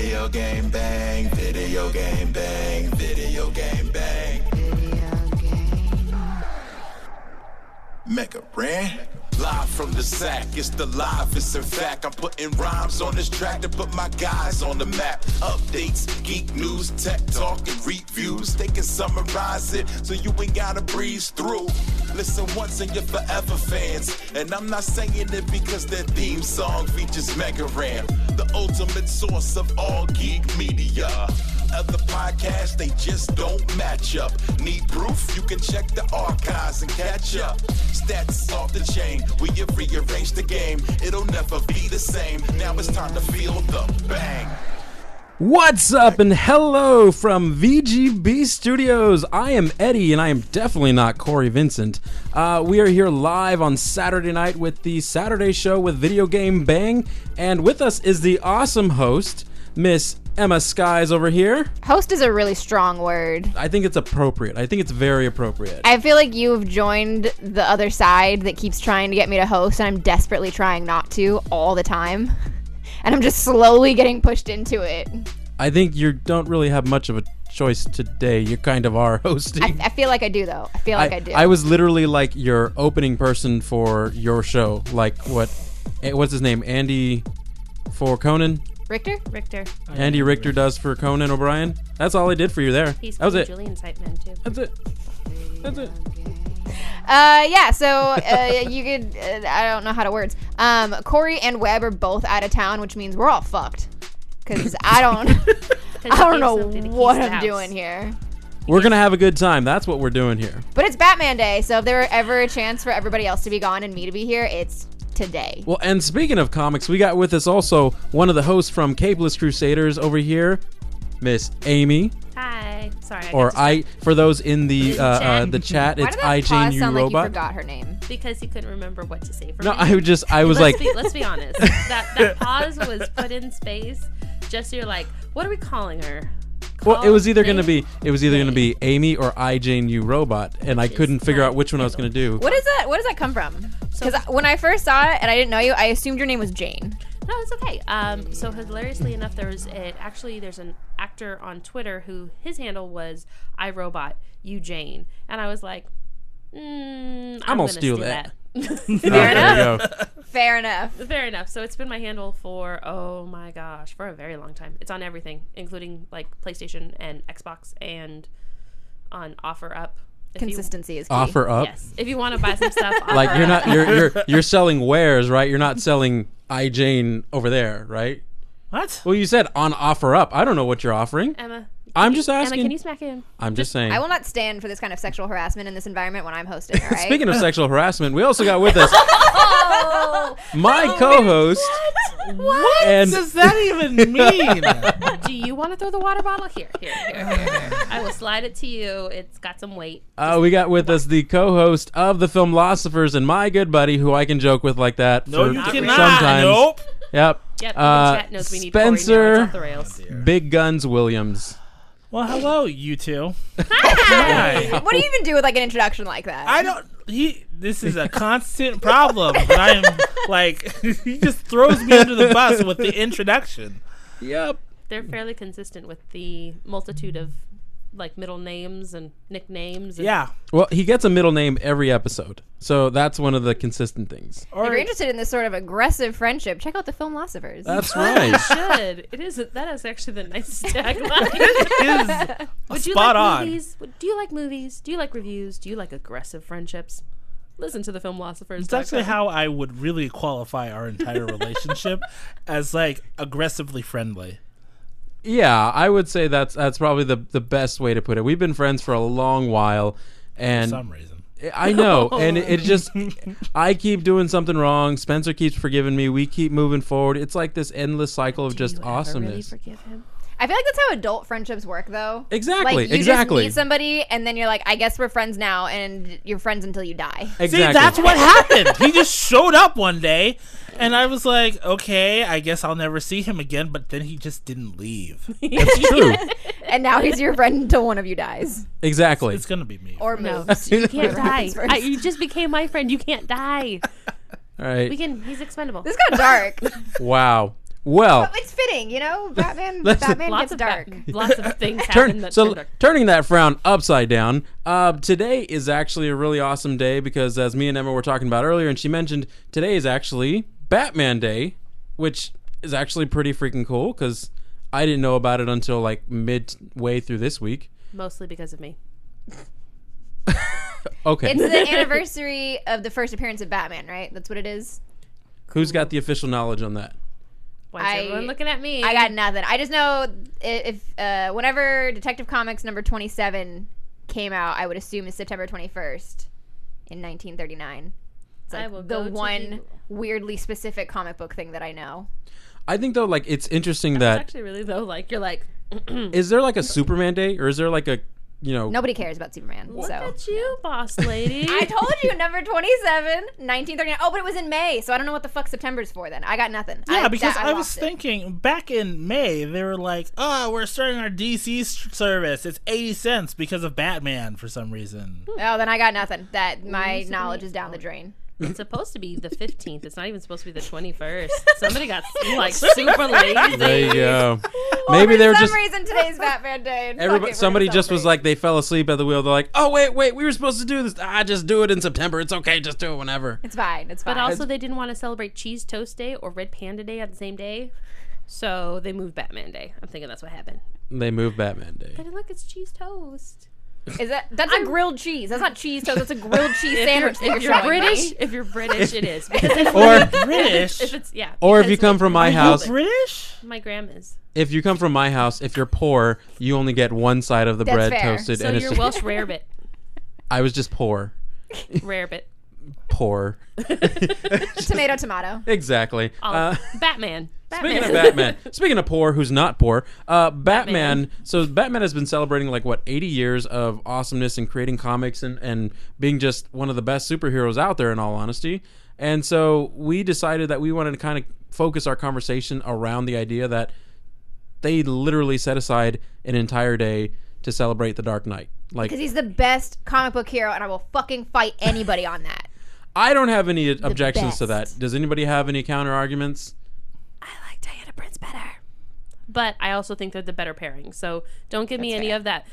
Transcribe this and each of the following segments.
Video game bang, video game bang, video game bang. Mega Brand. Live from the sack, it's the livest. In fact, I'm putting rhymes on this track to put my guys on the map. Updates, geek news, tech talk, and reviews. They can summarize it so you ain't gotta breeze through. Listen once and you're forever fans. And I'm not saying it because their theme song features Mega Ram, the ultimate source of all geek media. Other podcasts, they just don't match up. Need proof? You can check the archives and catch up. Stats off the chain, we have rearranged the game. It'll never be the same. Now it's time to feel the bang. What's up and hello from VGB Studios. I am Eddie and I am definitely not Corey Vincent. We are here live on Saturday night with the Saturday show with Video Game Bang. And with us is the awesome host, Miss Emmaskies over here. Host is a really strong word. I think it's appropriate. I think it's very appropriate. I feel like you've joined the other side that keeps trying to get me to host, and I'm desperately trying not to all the time. And I'm just slowly getting pushed into it. I think you don't really have much of a choice today. You kind of are hosting. I feel like I do, though. I feel like I do. I was literally like your opening person for your show. Like what's his name? Andy for Conan? Richter? Andy Richter does for Conan O'Brien. That's all I did for you there. He's that was it. Julian's hype man too. That's it. Yeah, so you could, I don't know how to words. Corey and Webb are both out of town, which means we're all fucked. Because I don't know what I'm doing here. We're going to have a good time. That's what we're doing here. But it's Batman Day, so if there were ever a chance for everybody else to be gone and me to be here, it's today. Well, and speaking of comics, we got with us also one of the hosts from Capeless Crusaders over here, Miss Amy. Hi. Sorry. For those in the chat, it's IJaneYouRobot. Sound like you forgot her name? Because he couldn't remember what to say for no, me. I was like... Let's be honest. That pause was put in space just so you're like, what are we calling her? Well, it was either going to be Amy or IJaneYouRobot, and I couldn't figure out which one I was going to do. What is that? Where does that come from? Because when I first saw it and I didn't know you, I assumed your name was Jane. No, it's okay. So hilariously enough, there's an actor on Twitter who his handle was IJaneYouRobot, you Jane, and I was like, I'm gonna steal that. Fair enough. Fair enough. So it's been my handle for, oh my gosh, for a very long time. It's on everything, including like PlayStation and Xbox and on OfferUp. Consistency is key. OfferUp? Yes. If you want to buy some stuff, like you're selling wares, right? You're not selling iJane over there, right? What? Well, you said on OfferUp. I don't know what you're offering. Emma. I'm just asking. Emma, can you smack him? I'm just saying. I will not stand for this kind of sexual harassment in this environment when I'm hosting, all right? Speaking of sexual harassment, we also got with us my co-host. What does that even mean? Do you want to throw the water bottle? Here. I will slide it to you. It's got some weight. We got with us the co-host of the Filmlosophers and my good buddy, who I can joke with like that. No, you cannot. Sometimes. Nope. Yep. Chat knows we need Spencer off the rails. Big Guns Williams. Well, hello, you two. Hi. What do you even do with like an introduction like that? I don't. This is a constant problem. But I am like, he just throws me under the bus with the introduction. Yep. They're fairly consistent with the multitude of like middle names and nicknames. Yeah. Well, he gets a middle name every episode, so that's one of the consistent things. If you're interested in this sort of aggressive friendship, check out the Filmlosophers. That's right. You should. It is. That is actually the nicest tagline. It is spot on. Movies? Do you like movies? Do you like reviews? Do you like aggressive friendships? Listen to the Filmlosophers. It's actually how I would really qualify our entire relationship as like aggressively friendly. Yeah, I would say that's probably the best way to put it. We've been friends for a long while, and for some reason. I know, and it just I keep doing something wrong. Spencer keeps forgiving me. We keep moving forward. It's like this endless cycle of just awesomeness. Really forgive him? I feel like that's how adult friendships work, though. Exactly. Like, you just meet somebody, and then you're like, I guess we're friends now, and you're friends until you die. Exactly. See, that's what happened. He just showed up one day, and I was like, okay, I guess I'll never see him again, but then he just didn't leave. That's true. And now he's your friend until one of you dies. Exactly. It's going to be me. Or moves. You can't die. You just became my friend. You can't die. All right. He's expendable. This got dark. Wow. Well, It's fitting, you know. Batman Let's- gets Lots of dark. Lots of things happen that turn dark. turning that frown upside down, today is actually a really awesome day because, as me and Emma were talking about earlier, and she mentioned, today is actually Batman Day, which is actually pretty freaking cool because I didn't know about it until like midway through this week. Mostly because of me. Okay. It's the anniversary of the first appearance of Batman, right? That's what it is. Who's got the official knowledge on that? Why is everyone looking at me? I got nothing. I just know if whenever Detective Comics number 27 came out, I would assume is September 21st in 1939. It's I like will the go to one Google. weirdly specific comic book thing that I know. I think though, like it's interesting It's that actually really though. Like you're like, is there like a Superman Day or is there like a Nobody cares about Superman. look so. at you, boss lady. I told you, number 27, 1939. Oh, but it was in May, so I don't know what the fuck September's for then. I got nothing. Yeah, because I was lost it. thinking back in May, they were like, "Oh, we're starting our DC service. It's 80 cents because of Batman for some reason." Oh, then I got nothing. That my Losing knowledge me. is down the drain. It's supposed to be the 15th. It's not even supposed to be the 21st. Somebody got like super lazy. there you go. Well, Maybe for they're some just reason today's Batman Day. And fuck everybody. it, we're Somebody gonna just was celebrate. like they fell asleep at the wheel. They're like, oh wait, we were supposed to do this. Just do it in September. It's okay, just do it whenever. It's fine. It's fine. But also, they didn't want to celebrate Cheese Toast Day or Red Panda Day on the same day, so they moved Batman Day. I'm thinking that's what happened. They moved Batman Day. But look, it's cheese toast. Is that's a grilled cheese? That's not cheese toast. That's a grilled cheese sandwich. If you're British, it is. Because if Or British. if it's or if you because come from my Are you house, British? my grandma's. if you come from my house, if you're poor, you only get one side of the That's bread fair. toasted, So and it's you're just, Welsh rarebit. I was just poor. Rarebit. Poor. Tomato. Exactly. Batman. Speaking of Batman, speaking of poor, who's not poor, Batman. So Batman has been celebrating 80 years of awesomeness and creating comics and being just one of the best superheroes out there, in all honesty. And so we decided that we wanted to kind of focus our conversation around the idea that they literally set aside an entire day to celebrate the Dark Knight. Because he's the best comic book hero, and I will fucking fight anybody on that. I don't have any objections to best. that. Does anybody have any counter arguments? I like Diana Prince better. But I also think they're the better pairing. So don't give me any of that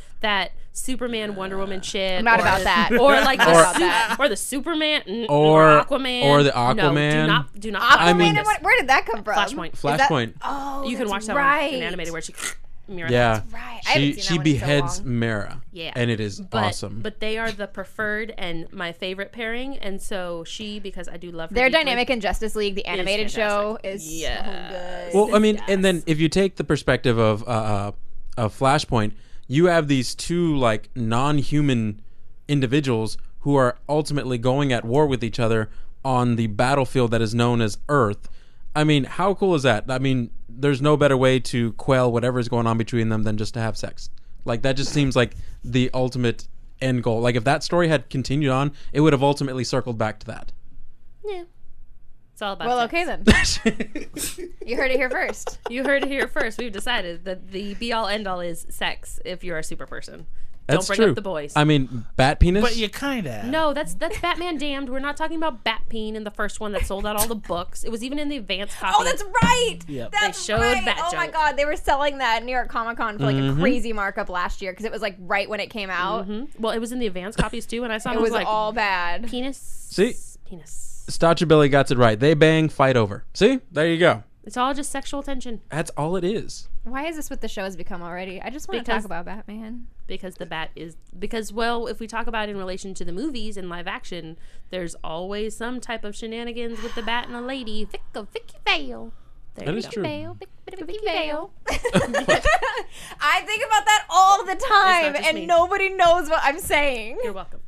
Superman Wonder Woman shit. I'm not about that. Or like Not about that. or the Superman Or Aquaman. or the No, Aquaman. do not. Aquaman, I mean- where did that come from? Flashpoint. Is that- Flashpoint. Oh, You can watch that right. one in animated where she Yeah. Right. I haven't seen She that one in so beheads long. Mara. Yeah. And it is awesome. But they are the preferred and my favorite pairing, and so because I do love her Their deeply. dynamic in Justice League, the animated show, fantastic. is Yes. so good. Well, I mean, and then if you take the perspective of Flashpoint, you have these two non-human individuals who are ultimately going at war with each other on the battlefield that is known as Earth. I mean, how cool is that? I mean, there's no better way to quell whatever is going on between them than just to have sex. That just seems like the ultimate end goal. If that story had continued on, it would have ultimately circled back to that. Yeah. It's all about Well, sex. okay then. You heard it here first. You heard it here first. We've decided that the be-all, end-all is sex if you're a super person. That's Don't bring true. up the boys. I mean, bat penis? But you kind of. No, that's Batman Damned. We're not talking about Batpeen in the first one that sold out all the books. It was even in the advanced copy. Oh, that's right. Yep. That's They showed right. Bat Oh my Junk. god, they were selling that at New York Comic Con for a crazy markup last year because it was right when it came out. Well, it was in the advanced copies too, and I saw it, It was like all bad. penis. See? Penis. Stotcher Billy got it right. They bang, fight over. See? There you go. It's all just sexual tension That's all it is. Why is this what the show has become already? I just want to Because- talk about Batman. because the bat is well, if we talk about it in relation to the movies and live action, there's always some type of shenanigans with the bat and a lady. Vicky Vale. There That you is go. true. Vale, Vicky Vale. I think about that all the time, just and me. nobody knows what I'm saying. You're welcome.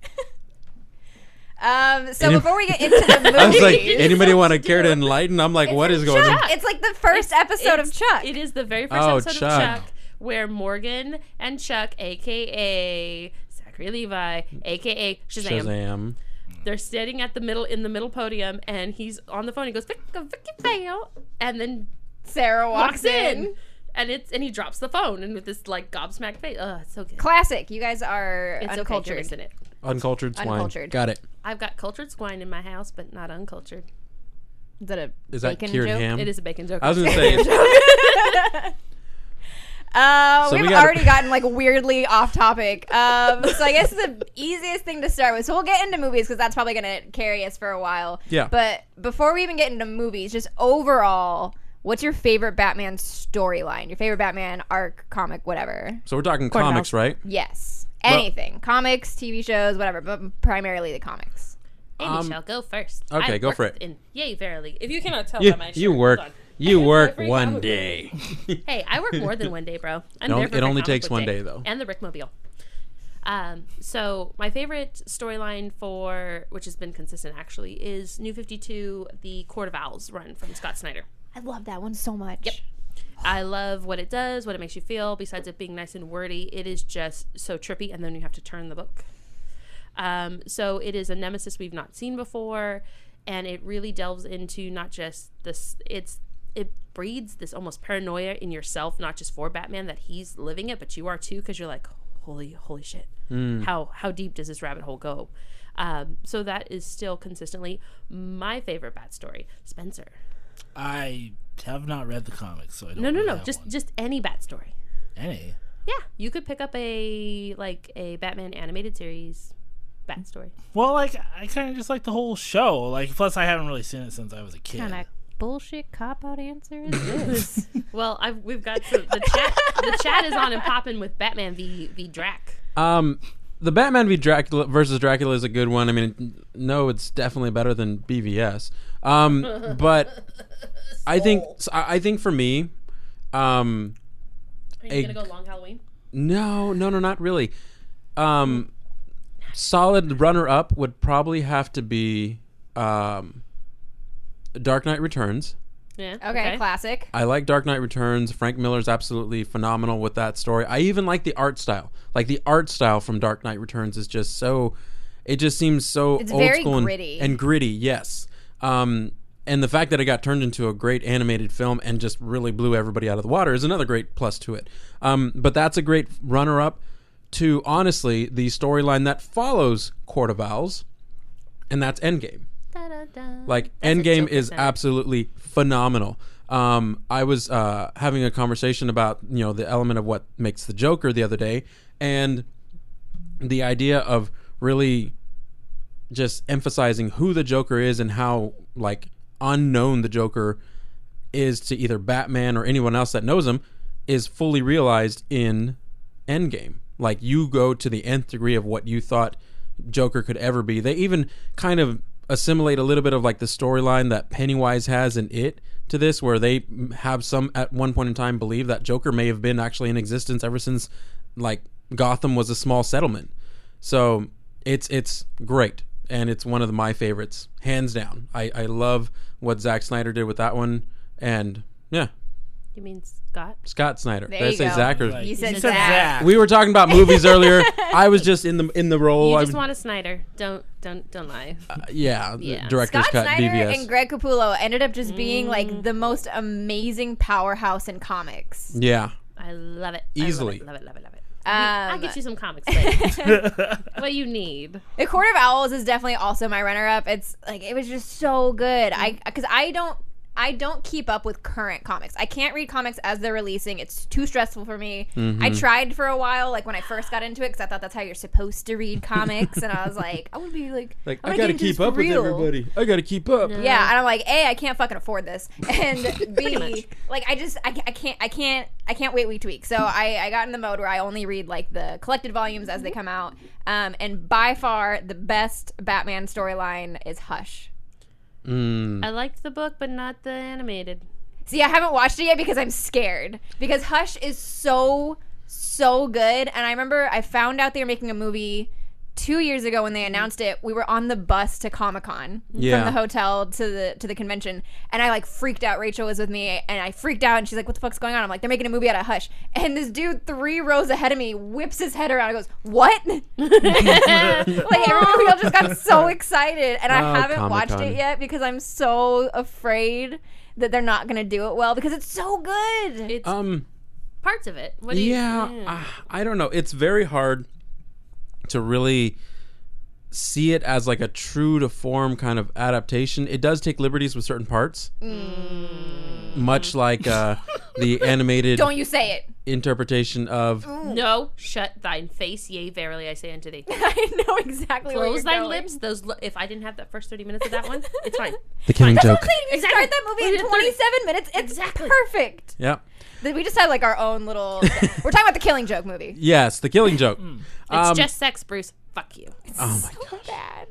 So before we get into the movie, I was like, anybody want to care to enlighten? I'm like, what is going on? Chuck. It's like the first episode of It's- Chuck. It is the very first Oh, episode Chuck. of Chuck where Morgan and Chuck, aka Zachary Levi, aka Shazam, Shazam. they're standing at in the middle podium, and he's on the phone. He goes, Vicky Vale, and then Sarah walks in. and he drops the phone, and with this gobsmacked face. It's so good. Classic. You guys are It's uncultured. okay, listen it. Uncultured swine. Uncultured. Got it. I've got cultured swine in my house, but not uncultured. Is that a Is that bacon cured joke? ham? It is a bacon joke. I was gonna say. So we've already gotten like weirdly off topic. So I guess the easiest thing to start with. So we'll get into movies because that's probably going to carry us for a while. Yeah. But before we even get into movies, just overall, what's your favorite Batman storyline? Your favorite Batman arc, comic, whatever? So we're talking Cornhouse. comics, right? Yes. Anything. Comics, TV shows, whatever. But primarily the comics. Amy shall go first. Okay, I go for worked it. Yay, verily. If you cannot tell You, by my shirt, you work. hold on. You work Every one comic day. Hey, I work more than one day, bro. I'm It there only- for it my only comic takes book one day, though. And the Rickmobile. So my favorite storyline for, which has been consistent actually, is New 52, the Court of Owls run from Scott Snyder. I love that one so much. Yep. I love what it does, what it makes you feel. Besides it being nice and wordy, it is just so trippy, and then you have to turn the book. So it is a nemesis we've not seen before, and it really delves into not just this. It breeds this almost paranoia in yourself, not just for Batman that he's living it, but you are too, because you're like, holy shit, how deep does this rabbit hole go? So that is still consistently my favorite Bat story. Spencer. I have not read the comics, so I don't No, really have just any Bat story. any. Yeah, you could pick up a Batman animated series Bat story. Well, like I kind of just like the whole show. Like, plus I haven't really seen it since I was a kid. Kind of bullshit cop-out answer is this? Well, we've got the chat. The chat is on and popping with Batman v Drac. The Batman v Dracula versus Dracula is a good one. I mean, no, it's definitely better than BVS. But I think for me, Are you gonna go Long Halloween? no, not really. Solid runner-up would probably have to be Dark Knight Returns. Yeah. Okay, classic. I like Dark Knight Returns. Frank Miller's absolutely phenomenal with that story. I even like the art style. Like the art style from Dark Knight Returns is just so. It just seems so It's old very school gritty. and gritty. Yes. And the fact that it got turned into a great animated film and just really blew everybody out of the water is another great plus to it. But that's a great runner-up to, honestly, the storyline that follows Court of Owls, and that's Endgame. Like, Endgame is absolutely phenomenal. I was having a conversation about, the element of what makes the Joker the other day, and the idea of really just emphasizing who the Joker is and how, like, unknown the Joker is to either Batman or anyone else that knows him is fully realized in Endgame. Like, you go to the nth degree of what you thought Joker could ever be. They even kind of assimilate a little bit of like the storyline that Pennywise has in It to this, where they have some at one point in time believe that Joker may have been actually in existence ever since like Gotham was a small settlement. So it's great, and it's one of my favorites, hands down. I love what Zack Snyder did with that one, and yeah. You mean Scott? Scott Snyder. There Did I you say go. Zach or You said You said Zach. Zach. we were talking about movies earlier. I was just in the role. You I just was- want a Snyder. Don't lie. yeah, Yeah. director's Scott cut Snyder BVS. and Greg Capullo ended up just being like the most amazing powerhouse in comics. Yeah, I love it. Easily. Love it. Um, I'll get you some comics later. What you need. The Court of Owls is definitely also my runner-up. It's like it was just so good. Because I don't keep up with current comics. I can't read comics as they're releasing. It's too stressful for me. I tried for a while, like when I first got into it, because I thought that's how you're supposed to read comics, and I was like, I would be like like I'm I gonna gotta get into keep this up for with real. everybody. I gotta keep up. Yeah, and I'm like, A, I can't fucking afford this, and B, like I can't wait week to week. So I got in the mode where I only read like the collected volumes as they come out. And by far the best Batman storyline is Hush. I liked the book, but not the animated. See, I haven't watched it yet because I'm scared. Because Hush is so good. And I remember I found out they were making a movie 2 years ago when they announced it. We were on the bus to Comic-Con Yeah. from the hotel to the convention, and I like freaked out. Rachel was with me, and I freaked out, and she's like, "What the fuck's going on?" I'm like, "They're making a movie out of Hush," and this dude 3 rows ahead of me whips his head around and goes, "What?" Like everybody else just got so excited, and I Oh, haven't watched Comic-Con. it yet because I'm so afraid that they're not gonna do it well because it's so good. It's parts of it. What do Yeah, you? I don't know. It's very hard to really see it as like a true to form kind of adaptation. It does take liberties with certain parts, much like the animated. Don't you say it. Interpretation of No, shut thine face, yea, verily I say unto thee. I know exactly where you're Close thy going. lips. If I didn't have that first 30 minutes of that one, it's fine. the Killing That's Joke. what I'm saying. You start that movie in 27 minutes. It's Exactly. perfect. Yeah. We just had like our own little. We're talking about the Killing Joke movie. Yes, the Killing Joke. It's just sex, Bruce. Fuck you. Oh my So bad.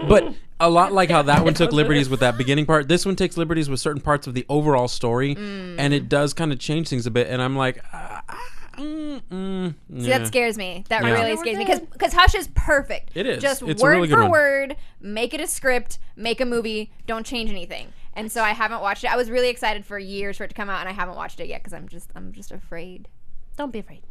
But a lot like how that one took liberties with that beginning part, this one takes liberties with certain parts of the overall story, and it does kind of change things a bit. And I'm like, See, that scares me. That Yeah. really scares me because Hush is perfect. It is. Just It's a word really good for one. word, make it a script, make a movie, don't change anything. And so I haven't watched it. I was really excited for years for it to come out, and I haven't watched it yet because I'm just afraid. Don't be afraid.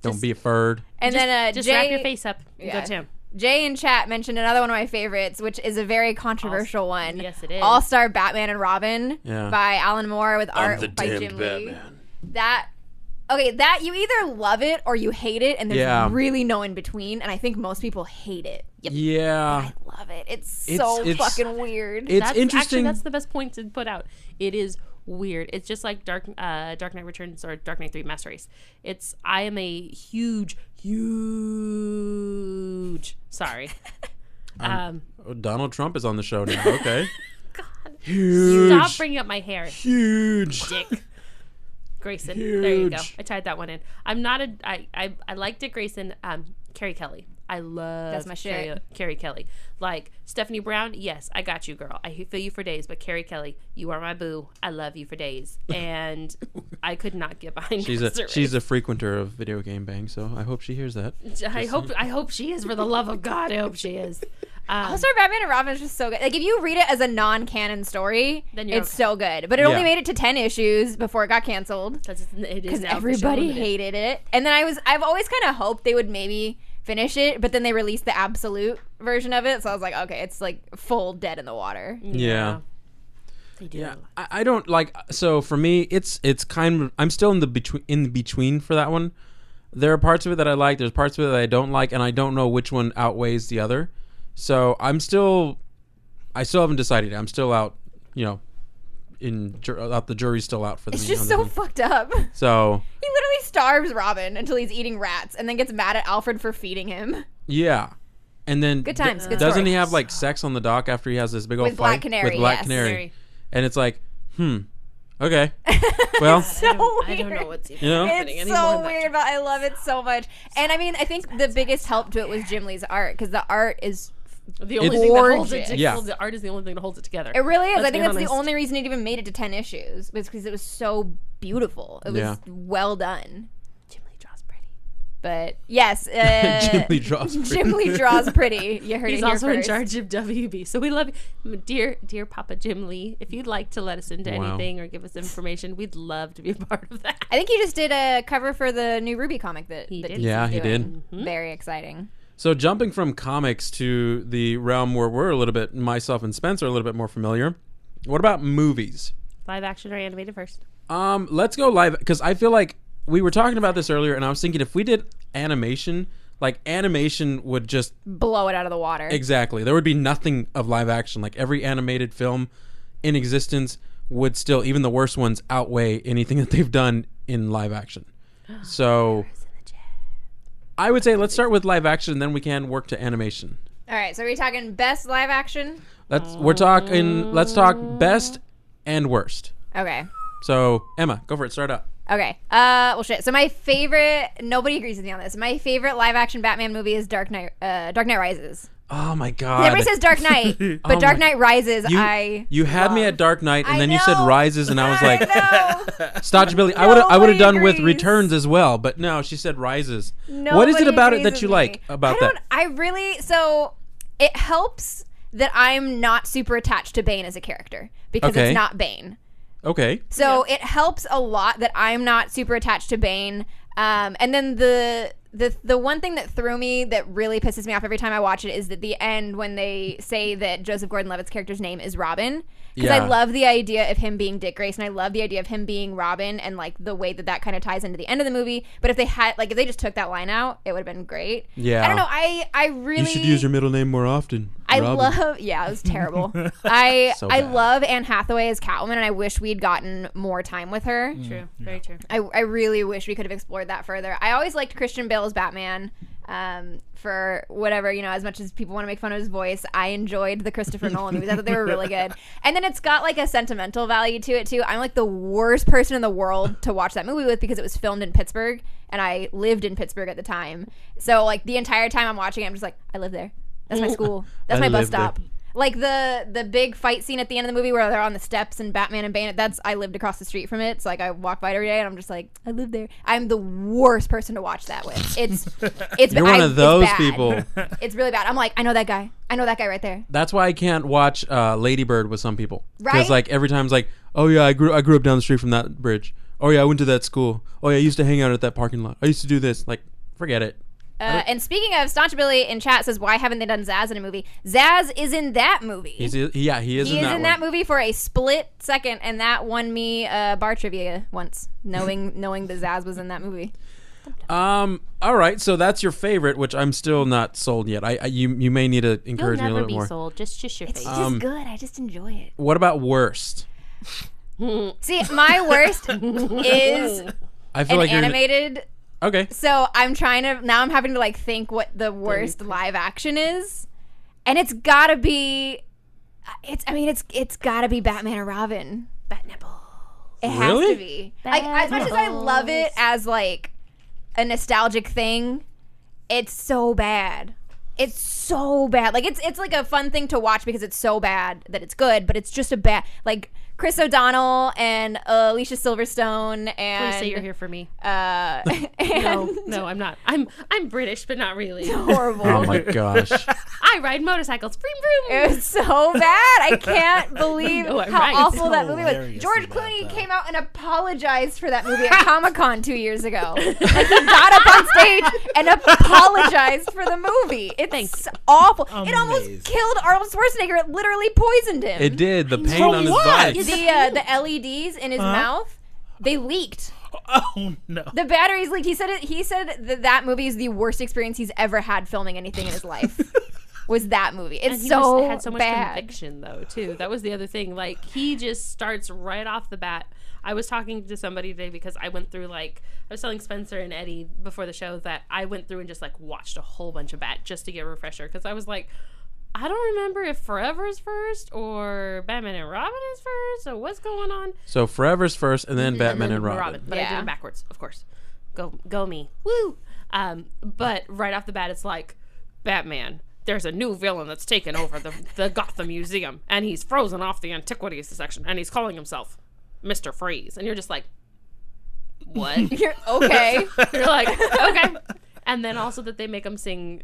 Don't be afraid. And then Just Jay, wrap your face up and Yeah. go to him. Jay in chat mentioned another one of my favorites, which is a very controversial one. Yes, it is. All-Star Batman and Robin Yeah. by Alan Moore with art the by damned Jim Lee. Batman. That you either love it or you hate it, and there's Yeah. really no in between. And I think most people hate it. Yeah. I love it. It's It's- so it's- fucking weird. It's That's interesting. That's the best point to put out. It is weird. It's just like Dark Knight Returns or Dark Knight 3 Master Race. I am a huge sorry. Donald Trump is on the show now. Okay. God. Huge. Stop bringing up my hair, Huge. Dick. Grayson. There you go. Huge. I tied that one in. I'm not a. I like Dick Grayson. Carrie Kelly. I love That's my shit. Carrie Kelly. Like Stephanie Brown, yes, I got you, girl. I feel you for days. But Carrie Kelly, you are my boo. I love you for days, and I could not get behind. She's a frequenter of Video Game Bang, so I hope she hears that. I hope she is. For the love of God, I hope she is. All-Star Batman and Robin is just so good. Like, if you read it as a non-canon story, Then you're it's okay. so good. But it only made it to 10 issues before it got canceled. Because Everybody hated it. And then I've always kind of hoped they would maybe finish it, but then they released the absolute version of it, so I was like, okay, it's like full dead in the water. Yeah. They do. Yeah, I don't like. So for me, it's kind of. I'm still in the between for that one. There are parts of it that I like. There's parts of it that I don't like, and I don't know which one outweighs the other. So I still haven't decided. I'm still out. You know, the jury's still out for the. It's just so fucked up. So He literally starves Robin until he's eating rats, and then gets mad at Alfred for feeding him. yeah, and then Good times, good doesn't story. he have like sex on the dock after he has this big old With Black fight Canary, with Black yes. Canary? And it's like, okay, well, So I don't weird. know what's even You know? happening It's anymore. so weird, but I love it so much. And I mean, I think the biggest help to it was Jim Lee's art, because the art is The only It's thing that holds it gorgeous. together. Yeah. The art is the only thing that holds it together. It really is. Let's I think be that's the honest. only reason it even made it to 10 issues, was because it was so beautiful. It was Yeah. well done. Jim Lee draws pretty. But yes, Jim Lee draws pretty. Jim Lee draws pretty. You heard He's it here also in first. charge of WB. So we love you. Dear Papa Jim Lee, if you'd like to let us into Wow. anything or give us information, we'd love to be a part of that. I think he just did a cover for the new Ruby comic that He that did. DC's Yeah, he doing. did. Very exciting. So jumping from comics to the realm where we're a little bit, myself and Spencer, are a little bit more familiar. What about movies? Live action or animated first? Let's go live, because I feel like we were talking about this earlier, and I was thinking if we did animation, like animation would just Blow it out of the water. exactly. There would be nothing of live action. Like every animated film in existence would still, even the worst ones, outweigh anything that they've done in live action. So I would say let's start with live action, and then we can work to animation. All right, so are we talking best live action? Let's talk best and worst. Okay. So Emma, go for it. Start up. Okay. Well, shit. So my favorite. Nobody agrees with me on this. My favorite live action Batman movie is Dark Knight Rises. Oh my god! Everybody says Dark Knight, but Oh Dark my- Knight Rises. You had me at Dark Knight, and I then you said know. Rises, and I was like, know. Stotchbilly. I would have Nobody done with agrees. Returns as well, but no, she said Rises. what is it Nobody about it agrees that you with like me. about that? I really. So it helps that I'm not super attached to Bane as a character because Okay. it's not Bane. Okay. So it helps a lot that I'm not super attached to Bane. And then the the one thing that threw me that really pisses me off every time I watch it is at the end when they say that Joseph Gordon-Levitt's character's name is Robin. Because I love the idea of him being Dick Grayson. I love the idea of him being Robin and like the way that kind of ties into the end of the movie. But if they just took that line out, it would have been great. Yeah. I don't know. I really. You should use your middle name more often. Yeah, it was terrible. I bad. love Anne Hathaway as Catwoman, and I wish we'd gotten more time with her. True, very true. I really wish we could have explored that further. I always liked Christian Bale as Batman. For whatever, as much as people want to make fun of his voice, I enjoyed the Christopher Nolan movies. I thought they were really good. And then it's got like a sentimental value to it too. I'm like the worst person in the world to watch that movie with because it was filmed in Pittsburgh and I lived in Pittsburgh at the time. So like the entire time I'm watching it, I'm just like, I live there. That's my school. That's my bus stop. There. Like the big fight scene at the end of the movie where they're on the steps and Batman and Bane, I lived across the street from it. So like I walk by it every day and I'm just like, I live there. I'm the worst person to watch that with. It's You're one of those people. It's really bad. I'm like, I know that guy. I know that guy right there. That's why I can't watch Lady Bird with some people. Right? Because like every time it's like, oh yeah, I grew up down the street from that bridge. Oh yeah, I went to that school. Oh yeah, I used to hang out at that parking lot. I used to do this. Like, forget it. And speaking of, Staunch Billy in chat says, why haven't they done Zaz in a movie? Zaz is in that movie. He is in that movie for a split second, and that won me bar trivia once, knowing that Zaz was in that movie. All right, so that's your favorite, which I'm still not sold yet. You may need to encourage me a little bit more. You'll never be sold. Just shush your face. It's just good. I just enjoy it. What about worst? See, my worst is I feel like animated. Okay. So I'm having to like think what the worst live action is, and it's gotta be Batman and Robin. Bat nipples. It has to be. Like, as much as I love it as like a nostalgic thing, it's so bad. It's so bad. Like it's like a fun thing to watch because it's so bad that it's good, but it's just a bad like Chris O'Donnell and Alicia Silverstone and Please say you're here for me. No, I'm not. I'm British, but not really. Horrible. Oh my gosh. I ride motorcycles. Vroom, vroom. It was so bad. I can't believe how awful that movie was. Hilariously George bad, Clooney though. came out and apologized for that movie at Comic-Con 2 years ago. Like he got up on stage and apologized for the movie. It's awful. It almost Amazing. killed Arnold Schwarzenegger. It literally poisoned him. It did. The pain For on his what? body. The LEDs in his mouth, they leaked. Oh no. The batteries leaked. He said that movie is the worst experience he's ever had filming anything in his life. Was that movie. It's And he so had so much bad. conviction, though, too. That was the other thing. Like, he just starts right off the bat. I was talking to somebody today because I went through, like, I was telling Spencer and Eddie before the show that I went through and just, like, watched a whole bunch of Bat just to get a refresher. Because I was like, I don't remember if Forever's first or Batman and Robin is first. So what's going on? So Forever's first, and then Batman and Robin. But I did them backwards, of course. Go me. Woo! But right off the bat, it's like, Batman. There's a new villain that's taken over the Gotham Museum, and he's frozen off the antiquities section, and he's calling himself Mr. Freeze. And you're just like, what? You're okay. You're like, okay. And then also that they make him sing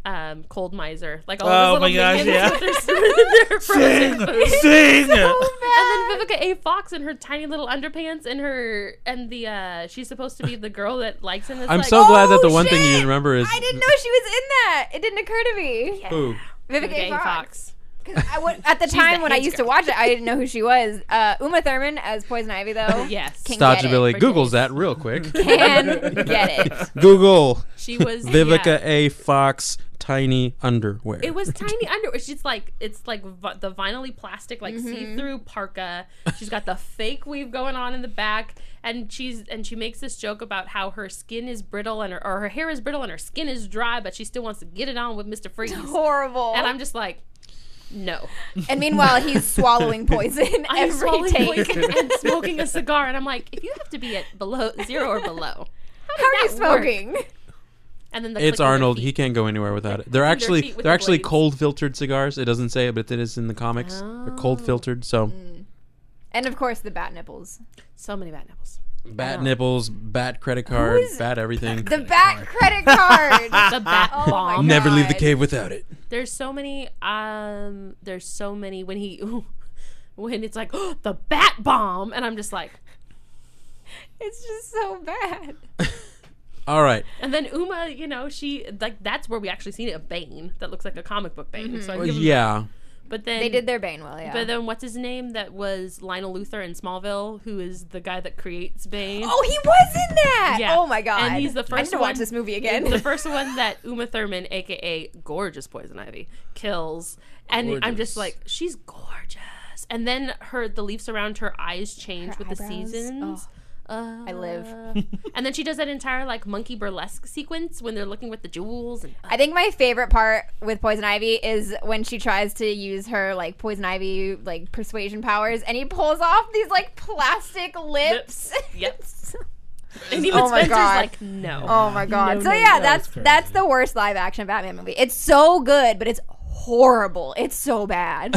Cold Miser. Like all Oh those my little gosh, minions yeah. with their frozen food. Sing! And then Vivica A. Fox in her tiny little underpants and she's supposed to be the girl that likes him. It's I'm like, so glad that the one shit! thing you remember is I didn't know she was in that. It didn't occur to me. Ooh. Vivica A. Vivica A. Fox. At the time when I used to watch it, I didn't know who she was. Uma Thurman as Poison Ivy, though. Yes. Can Stodgy get it Billy. for Googles days. that real quick. Can get it. Google She was Vivica yeah. A. Fox tiny underwear. It was tiny underwear. It's like the vinylly plastic, like see-through parka. She's got the fake weave going on in the back, and she makes this joke about how her skin is brittle and her hair is brittle and her skin is dry, but she still wants to get it on with Mr. Freeze. Horrible. And I'm just like, no. And meanwhile, he's swallowing poison I'm every swallowing take. poison and smoking a cigar, and I'm like, if you have to be at below 0 or below, How are you does that work? smoking? And then It's clicking their Arnold. feet. He can't go anywhere without it. They're Their actually feet with they're the actually blades. cold filtered cigars. It doesn't say it, but it is in the comics. They're cold filtered. So And of course, the bat nipples. So many bad nipples. bat nipples, bat credit card, Who's- bat everything. The bat credit card. The bat Oh my bomb. Never leave the God. cave without it. There's so many when it's like the bat bomb, and I'm just like, It's just so bad. All right. and And then Uma, you know, she like that's where we actually seen a Bane that looks like a comic book Bane. So I give him that. But then they did their Bane well, yeah. But then what's his name? That was Lionel Luthor in Smallville, who is the guy that creates Bane. Oh, he was in that. Yeah. Oh my god. And he's the first I need to watch this movie again. The first one that Uma Thurman, aka gorgeous Poison Ivy, kills. And I'm just like, she's gorgeous. And then the leaves around her eyes change with the seasons. I live. And then she does that entire like monkey burlesque sequence when they're looking with the jewels. And I think my favorite part with Poison Ivy is when she tries to use her like Poison Ivy like persuasion powers, and he pulls off these like plastic lips. Yep. And even Spencer's like, no. Oh my god. No, so no, yeah, no. that's the worst live action Batman movie. It's so good, but it's horrible. It's so bad.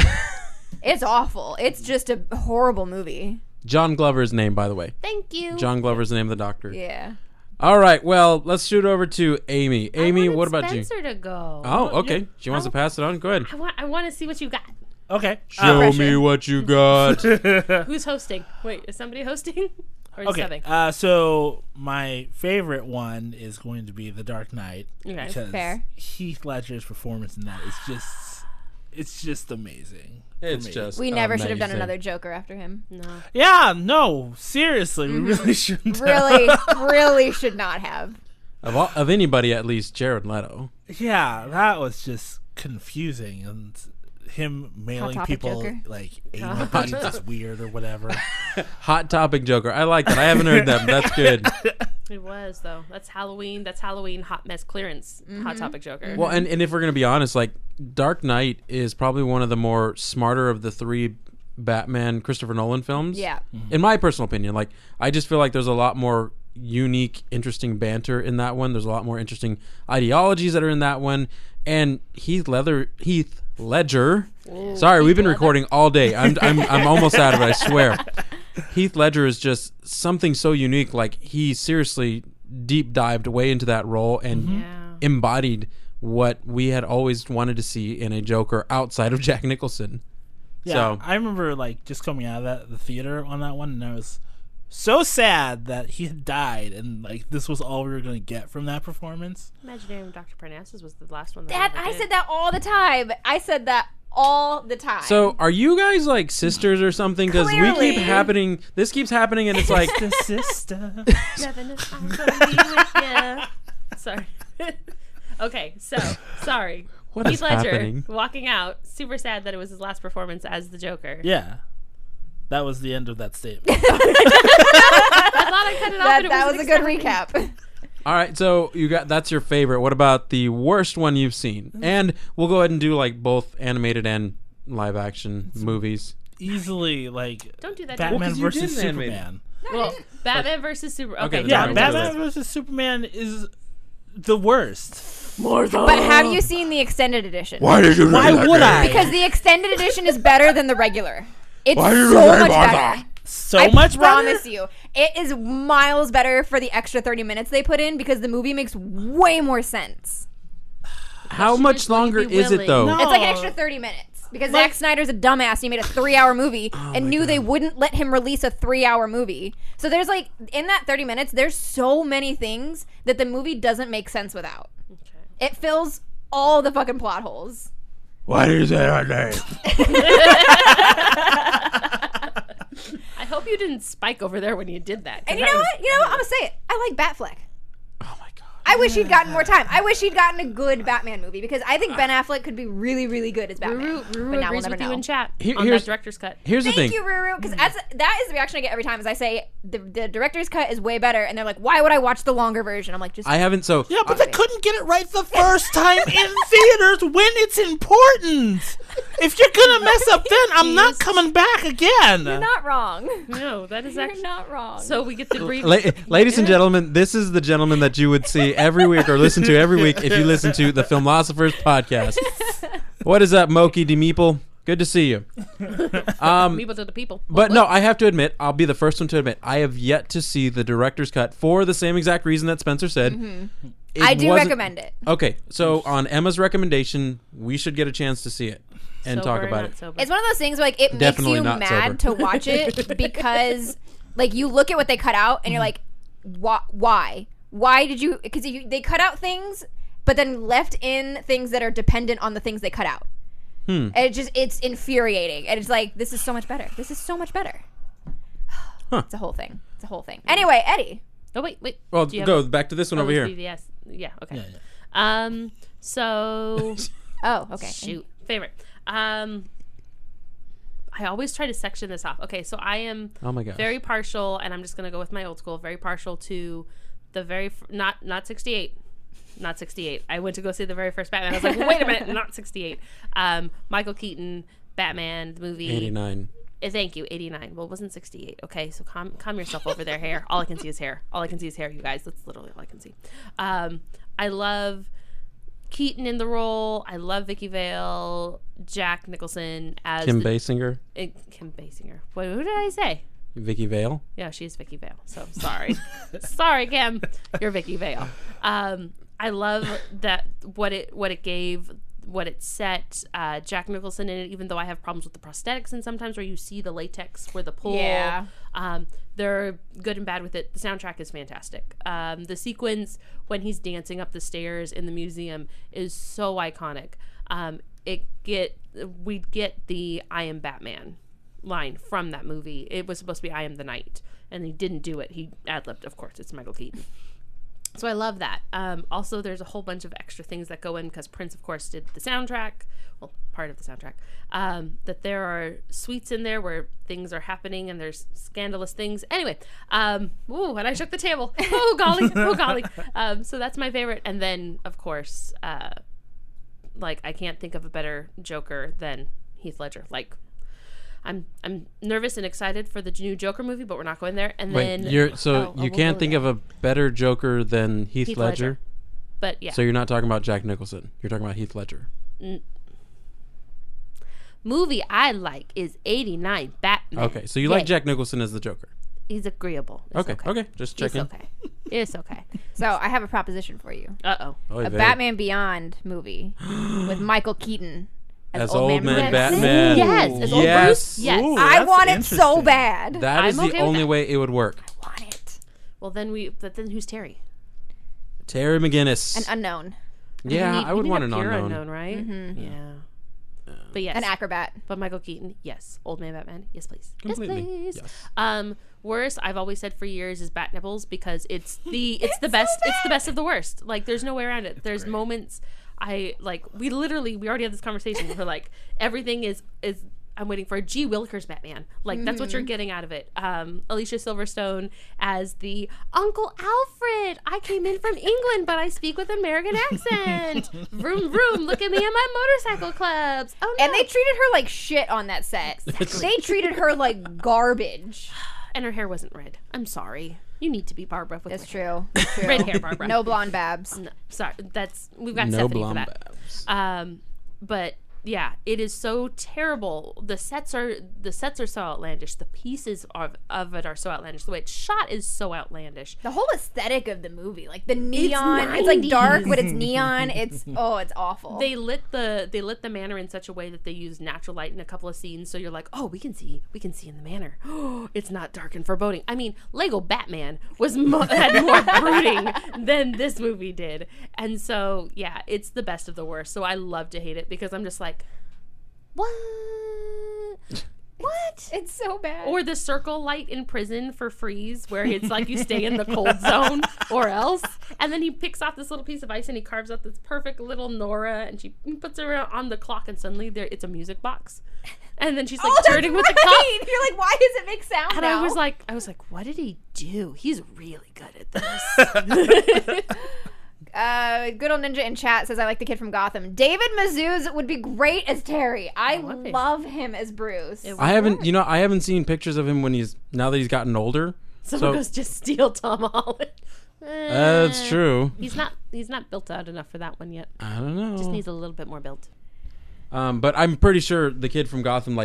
It's awful. It's just a horrible movie. John Glover's name, by the way. Thank you. John Glover's the name of the doctor. Yeah. All right. Well, let's shoot over to Amy. Amy, what about Spencer you? to go. Oh, okay. She wants to pass it on. Go ahead. I want to see what you got. Okay. Show me what you got. Who's hosting? Wait, is somebody hosting? Or is Okay. subbing? So my favorite one is going to be The Dark Knight. Okay. Because Fair. Heath Ledger's performance in that is just amazing. It's for me. We never should have done amazing. another Joker after him. No. Yeah, no, seriously, we really shouldn't. Really should not have. Of anybody, at least Jared Leto. Yeah, that was just confusing, and him mailing Topic people Joker. like Amy Beans is weird or whatever. Hot Topic Joker. I like that. I haven't heard that, but that's good. It was, though. That's Halloween hot mess clearance. Hot Topic Joker. Well, and if we're going to be honest, like, Dark Knight is probably one of the more smarter of the three Batman Christopher Nolan films. Yeah. In my personal opinion. Like, I just feel like there's a lot more unique, interesting banter in that one. There's a lot more interesting ideologies that are in that one. And Heath Ledger. Ooh, Sorry, we've been recording all day. I'm almost out of it, I swear. Heath Ledger is just something so unique. Like, he seriously deep dived way into that role and embodied what we had always wanted to see in a Joker outside of Jack Nicholson. Yeah, So I remember like just coming out of the theater on that one, and I was so sad that he had died, and like this was all we were going to get from that performance. Imaginary Dr. Parnassus was the last one. I said that all the time. I said that all the time. So are you guys like sisters or something? Because we Clearly. keep happening. This keeps happening, and it's like The sister. Nothing is I'm gonna be with ya. Sorry. Okay, so sorry. What Heath is Ledger happening? walking out, super sad that it was his last performance as the Joker. Yeah, that was the end of that statement. I thought I cut it off. and it that was a good exciting. recap. All right, so that's your favorite. What about the worst one you've seen? And we'll go ahead and do like both animated and live action movies. Easily, like Don't do that. Batman Well, 'cause you versus did animate it. Superman. Well, Batman versus Super. Okay, Okay, Yeah, Sorry, Batman versus Superman is the worst. But have you seen the extended edition? Why did you? Why would I? Because the extended edition is better than the regular. It's so much better. So much I promise better? you. It is miles better for the extra 30 minutes they put in because the movie makes way more sense. How much longer is it though? No. It's like an extra 30 minutes. Because Zack Snyder's a dumbass and he made a 3-hour movie and knew they wouldn't let him release a 3-hour movie. So there's like, in that 30 minutes, there's so many things that the movie doesn't make sense without. Okay. It fills all the fucking plot holes. Why did you say that name? I hope you didn't spike over there when you did that. 'cause And you that know was- what? I'm going to say it. I like Batfleck. Oh my god. I wish he'd gotten more time. I wish he'd gotten a good Batman movie because I think Ben Affleck could be really, really good as Batman. Ruru but now we'll agrees never with you know. in chat Here- on here's- that director's cut. Here's the thing. Thank you, Ruru, because that is the reaction I get every time is I say the director's cut is way better, and they're like, why would I watch the longer version? I'm like, just I haven't. So Yeah, but they couldn't get it right the first time in theaters when it's important. If you're gonna mess up then, I'm not coming back again. you're not wrong. No, that is You're actually not wrong. So we get the brief. Ladies and gentlemen, this is the gentleman that you would see every week or listen to every week if you listen to the Filmlosophers podcast. What is up, Moki D. Meeple? Good to see you. People to the people. But no, I have to admit, I'll be the first one to admit, I have yet to see the director's cut for the same exact reason that Spencer said. It I do wasn't- recommend it. Okay, so on Emma's recommendation, we should get a chance to see it and talk Sober, about not it. sober. It's one of those things where, like, it Definitely makes you not mad sober. to watch it because, like, you look at what they cut out and you're like, why? why did you? Because they cut out things, but then left in things that are dependent on the things they cut out. And it's infuriating, and it's like, this is so much better. This is so much better. It's a whole thing. Anyway, Eddie. Oh wait. Well, go back to this one over here. BVS. Yeah. Okay. Yeah. So. Oh, okay. Shoot. Favorite. I always try to section this off. Okay, so I am very partial, and I'm just gonna go with my old school. Very partial to the not 68. Not 68. I went to go see the very first Batman. I was like, wait a minute, not 68. Michael Keaton, Batman, the movie. 89. Thank you, 89. Well, it wasn't 68. Okay, so calm yourself over there, hair. All I can see is hair. You guys. That's literally all I can see. I love Keaton in the role. I love Vicky Vale, Jack Nicholson as Kim Basinger. Kim Basinger. Wait, who did I say? Vicky Vale. Yeah, she's Vicky Vale. So sorry, sorry, Kim. You're Vicky Vale. I love that what it gave, what it set. Jack Nicholson in it. Even though I have problems with the prosthetics and sometimes where you see the latex for the pull. Yeah. They're good and bad with it. The soundtrack is fantastic. The sequence when he's dancing up the stairs in the museum is so iconic. We'd get the "I am Batman" line from that movie. It was supposed to be "I am the Knight," and he didn't do it. He ad-libbed, of course. It's Michael Keaton. So I love that. Also, there's a whole bunch of extra things that go in because Prince, of course, did the soundtrack. Well, part of the soundtrack. That there are suites in there where things are happening and there's scandalous things. Anyway, and I shook the table. Oh, golly. Oh, golly. So that's my favorite. And then, of course, I can't think of a better Joker than Heath Ledger. I'm nervous and excited for the new Joker movie, but we're not going there. And Wait, then you can't think of a better Joker than Heath Ledger? But yeah. So you're not talking about Jack Nicholson. You're talking about Heath Ledger. Movie I like is 89 Batman. Okay, so you like Jack Nicholson as the Joker. He's agreeable. It's okay. Just checking. It's okay. It's okay. So I have a proposition for you. Uh-oh. A Batman Beyond movie with Michael Keaton as old man Batman. Yes. As old Bruce. Yes. Ooh, I want it so bad. That is I'm the okay with only that. way it would work. I want it. Well, then who's Terry? Terry McGinnis. An unknown. Yeah, I would want an pure unknown. right? Mm-hmm. Yeah. But yes. An acrobat. But Michael Keaton, yes. Old man Batman, yes please. Completely. Yes please. Yes. Worst, I've always said for years, is Bat Nipples because it's the best. It's the best of the worst. Like there's no way around it. There's moments we already had this conversation where everything is I'm waiting for a G. Willikers Batman. That's what you're getting out of it. Alicia Silverstone as the Uncle Alfred. I came in from England, but I speak with American accent. Vroom, vroom. Look at me and my motorcycle clubs. Oh, no. And they treated her like shit on that set. They treated her like garbage. And her hair wasn't red. I'm sorry. You need to be Barbara with That's red hair. true. That's true. Red hair, Barbara. No blonde babs. No, sorry. We've got No Stephanie for blonde that. babs. But yeah, it is so terrible. The sets are so outlandish. The pieces of it are so outlandish. The way it's shot is so outlandish. The whole aesthetic of the movie, like the neon, it's like dark, but it's neon. It's awful. They lit the manor in such a way that they use natural light in a couple of scenes, so you're like, oh, we can see in the manor. It's not dark and foreboding. I mean, Lego Batman had more brooding than this movie did, and so yeah, it's the best of the worst. So I love to hate it because I'm just like, what? What? It's so bad. Or the circle light in prison for freeze, where it's like you stay in the cold zone or else. And then he picks off this little piece of ice and he carves out this perfect little Nora and she puts her on the clock and suddenly it's a music box. And then she's turning with the clock. You're like, why does it make sound and now? I was like, what did he do? He's really good at this. Good old Ninja in chat says, I like the kid from Gotham. David Mazouz would be great as Terry. I love him as Bruce. I haven't seen pictures of him now that he's gotten older. Someone goes, just steal Tom Holland. That's true. He's not built out enough for that one yet. I don't know. Just needs a little bit more built. But I'm pretty sure the kid from Gotham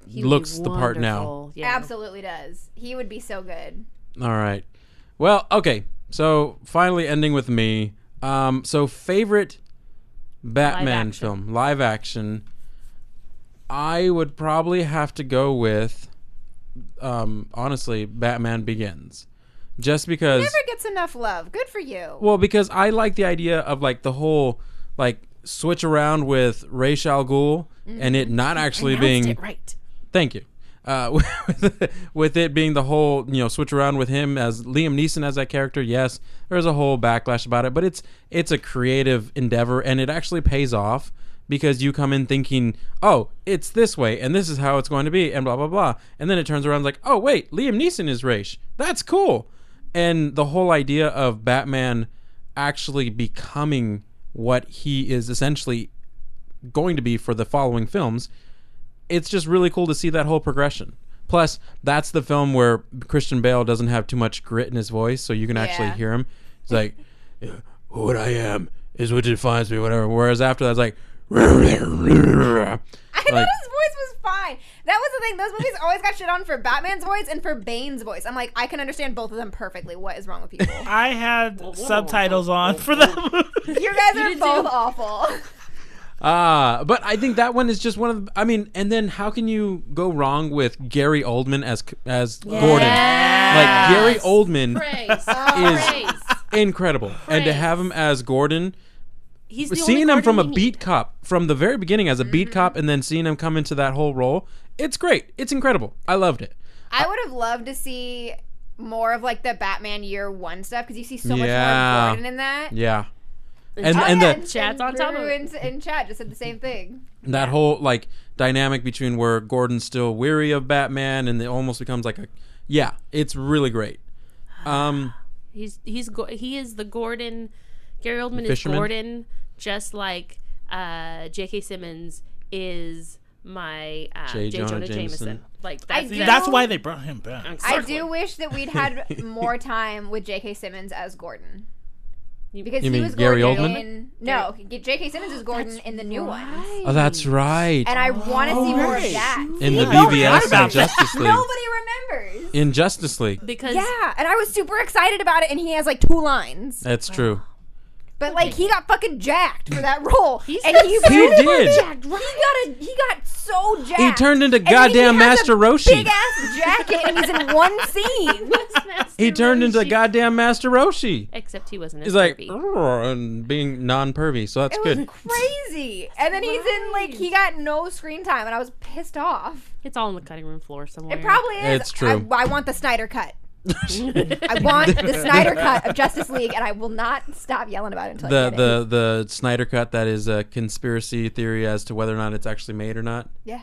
looks the part now. Yeah. Absolutely does. He would be so good. All right. Well, okay. So finally ending with me. So favorite Batman film, live action. I would probably have to go with, honestly, Batman Begins, just because Never gets enough love. Good for you. Well, because I like the idea of like the whole like switch around with Ra's al Ghul and it not actually being it right. Thank you. With it being the whole, switch around with him as Liam Neeson as that character, yes, there's a whole backlash about it, but it's a creative endeavor and it actually pays off because you come in thinking, oh, it's this way and this is how it's going to be and blah, blah, blah. And then it turns around like, oh, wait, Liam Neeson is Ra's. That's cool. And the whole idea of Batman actually becoming what he is essentially going to be for the following films, it's just really cool to see that whole progression. Plus, that's the film where Christian Bale doesn't have too much grit in his voice, so you can actually hear him. It's like, what I am is what defines me, whatever. Whereas after that, it's like, I thought his voice was fine. That was the thing. Those movies always got shit on for Batman's voice and for Bane's voice. I'm like, I can understand both of them perfectly. What is wrong with people? I had subtitles on for that movie. You guys are both awful. But I think that one is just one of the, and then how can you go wrong with Gary Oldman as Gordon? Like, Gary Oldman is incredible. And to have him as Gordon, seeing him from a beat cop, from the very beginning as a beat cop, and then seeing him come into that whole role, it's great. It's incredible. I loved it. I would have loved to see more of, like, the Batman Year One stuff, because you see so much more Gordon in that. Yeah. And the Chad's on top of it. And Chad just said the same thing. That whole like dynamic between where Gordon's still weary of Batman and it almost becomes like it's really great. He is the Gordon. Gary Oldman is Fisherman? Gordon, just like J.K. Simmons is my J. Jonah Jameson. Like that's why they brought him back. I do wish that we'd had more time with J.K. Simmons as Gordon. Because you he mean was Gary Gordon Oldman? No, J.K. Simmons is Gordon in the new ones. Oh, that's right. And I want to see more of that. In the BVS and Justice League. Nobody remembers. In Justice League. Because and I was super excited about it, and he has like 2 lines. That's true. But like he got fucking jacked for that role. He did. He got so jacked. He turned into goddamn Master Roshi. Big ass jacket, and he's in one scene. He turned into goddamn Master Roshi. Except he wasn't. He's like and being non-pervy, so that's good. It was crazy. And then he's in like he got no screen time, and I was pissed off. It's all on the cutting room floor somewhere. It probably is. It's true. I want the Snyder cut. I want the Snyder cut of Justice League, and I will not stop yelling about it until I get it. The Snyder cut that is a conspiracy theory as to whether or not it's actually made or not. Yeah.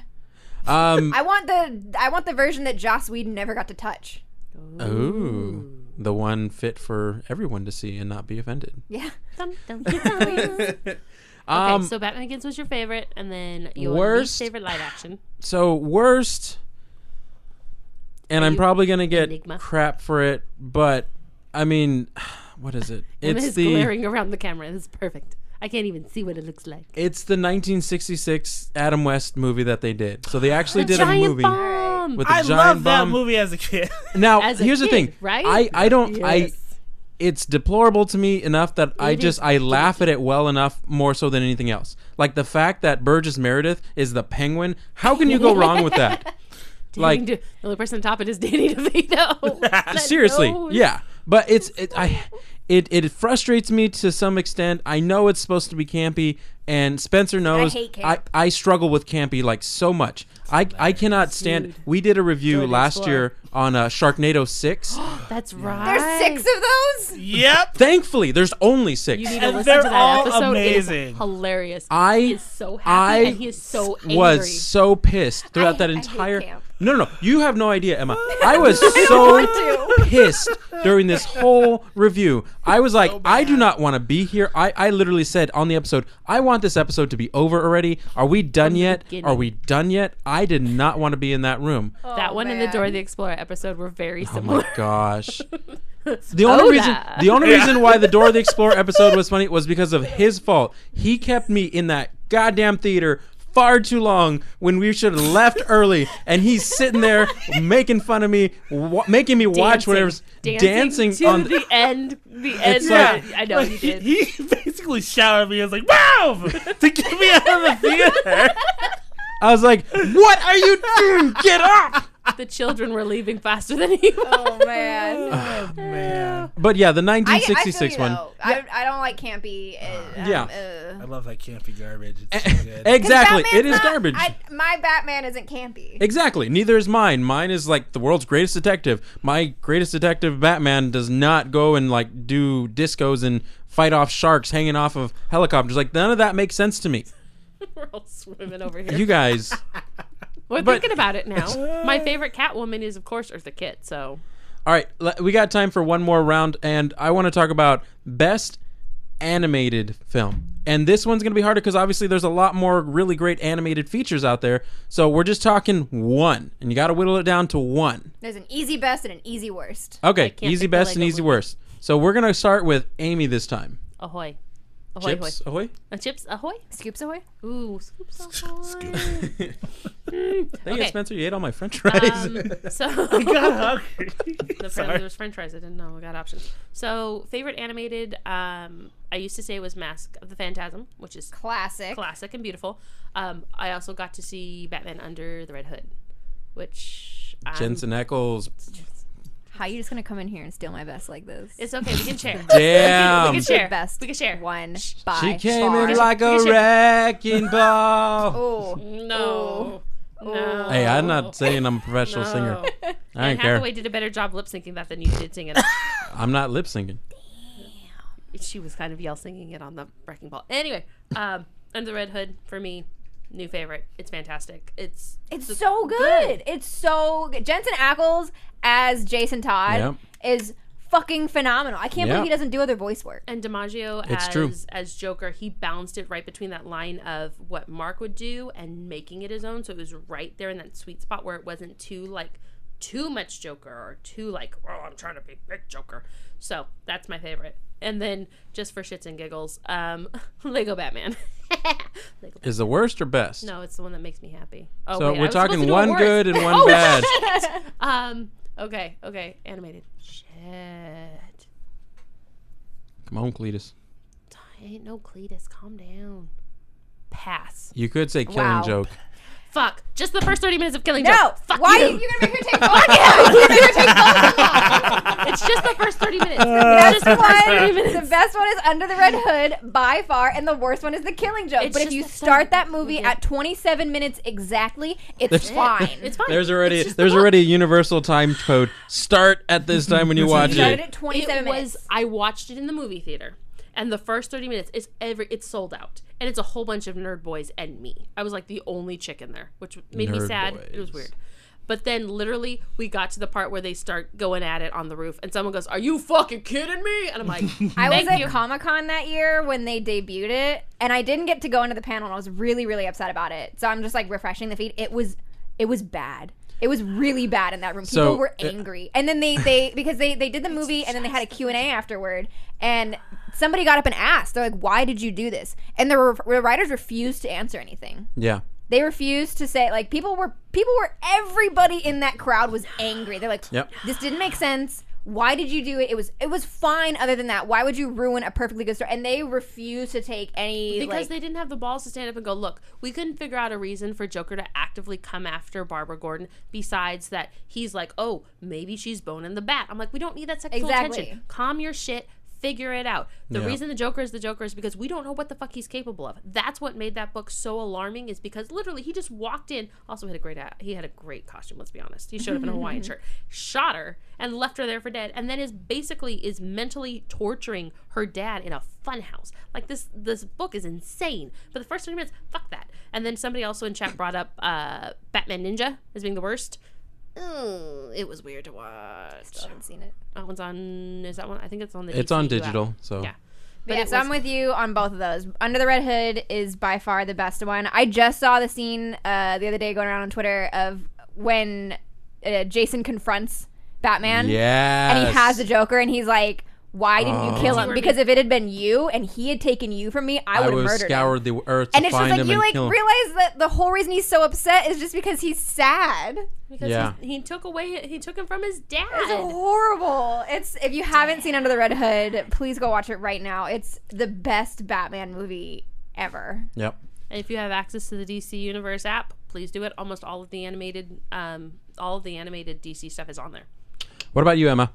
I want the version that Joss Whedon never got to touch. Ooh. The one fit for everyone to see and not be offended. Yeah. Okay, so Batman Begins was your favorite, and then your least favorite live action. So worst. And I'm probably going to get crap for it, but, I mean, what is it? It's glaring around the camera. This is perfect. I can't even see what it looks like. It's the 1966 Adam West movie that they did. So they actually did a movie with a giant bomb. I loved that movie as a kid. Now, here's the thing. Right? It's deplorable to me enough that I laugh at it well enough more so than anything else. Like the fact that Burgess Meredith is the Penguin. How can you go wrong with that? The only person on top of it is Danny DeVito. Seriously, yeah. But it frustrates me to some extent. I know it's supposed to be campy, and Spencer knows I hate camp. I struggle with campy like so much. I cannot stand. We did a review last year on Sharknado 6. That's right. There's 6 of those? Yep. Thankfully, there's only 6. You need to listen they're to that all episode. amazing. It is hilarious. He is so happy and he is so angry. Was so pissed throughout that entire. I hate camp. No. You have no idea, Emma. I was so pissed during this whole review. I was like, I do not want to be here. I literally said on the episode, I want this episode to be over already. Are we done yet? Are we done yet? I did not want to be in that room. That one and the Dora the Explorer episode were very similar. Oh my gosh. The only reason why the Dora the Explorer episode was funny was because of his fault. He kept me in that goddamn theater far too long when we should have left early, and he's sitting there making fun of me, making me watch whatever's dancing to on the end. I know he did. He basically shouted at me. I was like, "Move!" to get me out of the theater. I was like, "What are you doing? Get up!" The children were leaving faster than he was. Oh man. Oh man. But yeah, the I 1966 feel you, one. though. I don't like campy. Yeah. I love that campy garbage. It's so good. Exactly. It is Batman's not- garbage. My Batman isn't campy. Exactly. Neither is mine. Mine is like the world's greatest detective. My greatest detective Batman does not go and like do discos and fight off sharks hanging off of helicopters. Like none of that makes sense to me. We're all swimming over here. You guys. We're thinking about it now. My favorite Catwoman is, of course, Eartha Kitt. So, All right, we got time for one more round, and I want to talk about best animated film. And this one's going to be harder because obviously there's a lot more really great animated features out there. So we're just talking one, and you got to whittle it down to one. There's an easy best and an easy worst. Okay, can't easy pick the best and Lego easy movie. worst. So we're going to start with Amy this time. ahoy. Ahoy, Chips, ahoy. Chips, ahoy. Scoops ahoy. Ooh, scoops ahoy. Scoop. Thank you, Okay. Spencer. You ate all my french fries. So God, hungry. apparently there was french fries. I didn't know. I got options. So favorite animated, I used to say it was Mask of the Phantasm, which is Classic. classic and beautiful. I also got to see Batman Under the Red Hood, which Jensen Ackles. How you just gonna come in here and steal my best like this? It's okay. We can share. Damn. We can share. Best We can share. one by She came far. in like a wrecking ball. Oh, No. No. Hey, I'm not saying I'm a professional singer. No. I And don't care. Hathaway did a better job lip syncing that than you did singing it. I'm not lip syncing. She was kind of yell singing it on the wrecking ball. Anyway, Under the Red Hood for me, new favorite. It's fantastic. It's so good. It's so good. Jensen Ackles as Jason Todd Yep. is fucking phenomenal. I can't Yep. believe he doesn't do other voice work. And DiMaggio It's true. as Joker, he balanced it right between that line of what Mark would do and making it his own. So it was right there in that sweet spot where it wasn't too much Joker or too like, oh, I'm trying to be big Joker. So that's my favorite. And then just for shits and giggles, Lego Batman. Lego Is the worst or best? No, it's the one that makes me happy. Oh, So wait, I we're was supposed to talking do a one worst. good and one Oh, bad. shit. Okay. Animated. Shit. Come on, Cletus. I ain't no Cletus. Calm down. Pass. You could say Killing Wow. Joke. Fuck. Just the first 30 minutes of Killing No, Joke. Fuck why you. are you gonna make her take both? You're gonna make her take both of them. It's just the first 30 minutes. Best Just the first 30 one, minutes. the best one is Under the Red Hood by far, and the worst one is The Killing Joke. It's but if just you the start third- that movie at 27 minutes exactly, it's It. fine. It's fine. There's already It's just the book. a universal time code. Start at this time when you watch Started it. at 27 minutes. I watched it in the movie theater, and the first 30 minutes it's sold out, and it's a whole bunch of nerd boys and me. I was like the only chick in there, which made me Nerd sad. boys. It was weird. But then literally we got to the part where they start going at it on the roof, and someone goes, "Are you fucking kidding me?" And I'm like, I was "Thank you." at Comic-Con that year when they debuted it, and I didn't get to go into the panel, and I was really, really upset about it. So I'm just like refreshing the feed. It was bad. It was really bad in that room. People So, were angry. And then they because they did the movie and then they had a Q&A afterward, and somebody got up and asked, they're like, "Why did you do this?" And the writers refused to answer anything. Yeah. They refused to say, like, people were everybody in that crowd was angry. They're like, Yep. "This didn't make sense. Why did you do it? It was fine other than that. Why would you ruin a perfectly good story?" And they refused to take any Because they didn't have the balls to stand up and go, "Look, we couldn't figure out a reason for Joker to actively come after Barbara Gordon besides that he's like, oh, maybe she's boning the bat." I'm like, we don't need that sexual Exactly. attention. Calm your shit. Figure it out. The Yeah. reason the Joker is because we don't know what the fuck he's capable of. That's what made that book so alarming, is because literally he just walked in. Also, he had a great costume. Let's be honest. He showed up in a Hawaiian shirt, shot her, and left her there for dead. And then is mentally torturing her dad in a funhouse. Like this book is insane. But the first 30 minutes, fuck that. And then somebody also in chat brought up Batman Ninja as being the worst. It was weird to watch. Still haven't seen it. That one's on. Is that one? I think it's on the. It's on DCU app. digital, so Yeah. But But yeah, it so was- I'm with you on both of those. Under the Red Hood is by far the best one. I just saw the scene the other day going around on Twitter of when Jason confronts Batman. yeah. And he has the Joker, and he's like, "Why didn't you kill him? Because if it had been you and he had taken you from me, I would have murdered him." scoured the earth to And it's just find like him you and like kill him. realize that the whole reason he's so upset is just because he's sad. Because Yeah. he took him from his dad. It's horrible. It's if you haven't seen Under the Red Hood, please go watch it right now. It's the best Batman movie ever. Yep. And if you have access to the DC Universe app, please do it. Almost all of the animated, all of the animated DC stuff is on there. What about you, Emma?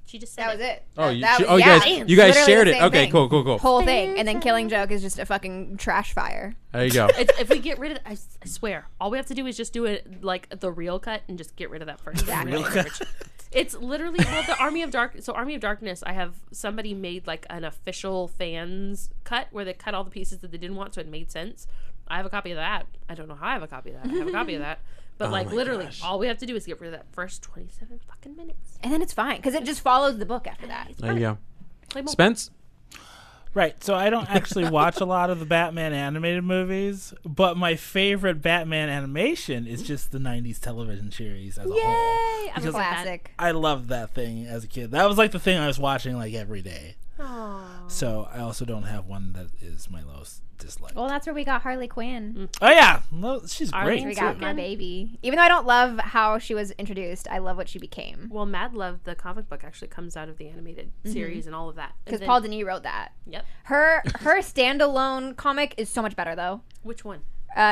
She just said That was it. Oh, That was, you guys Literally shared the it. same Okay, thing. cool. Whole thing, and then Killing Joke is just a fucking trash fire. There you go. If we get rid of, I swear, all we have to do is just do it like the real cut and just get rid of that first. Exactly. It's literally the Army of Dark. So Army of Darkness, I have somebody made like an official fans cut where they cut all the pieces that they didn't want, so it made sense. I have a copy of that. I don't know how I have a copy of that. I have a copy of that. But like literally, all we have to do is get rid of that first 27 fucking minutes, And then it's fine because it just follows the book after that. There you go. Play more. Spence? Right, so I don't actually watch a lot of the Batman animated movies, but my favorite Batman animation is just the 90s television series as a whole. Yay! I'm a Because classic. I loved that thing as a kid. That was like the thing I was watching like every day. So I also don't have one that is my lowest dislike. Well, that's where we got Harley Quinn. Oh yeah, well, she's great We too. got my baby. Even though I don't love how she was introduced, I love what she became. Well, Mad Love, the comic book, actually comes out of the animated series and all of that. Because Paul Denis wrote that. Yep. Her standalone comic is so much better though. Which one?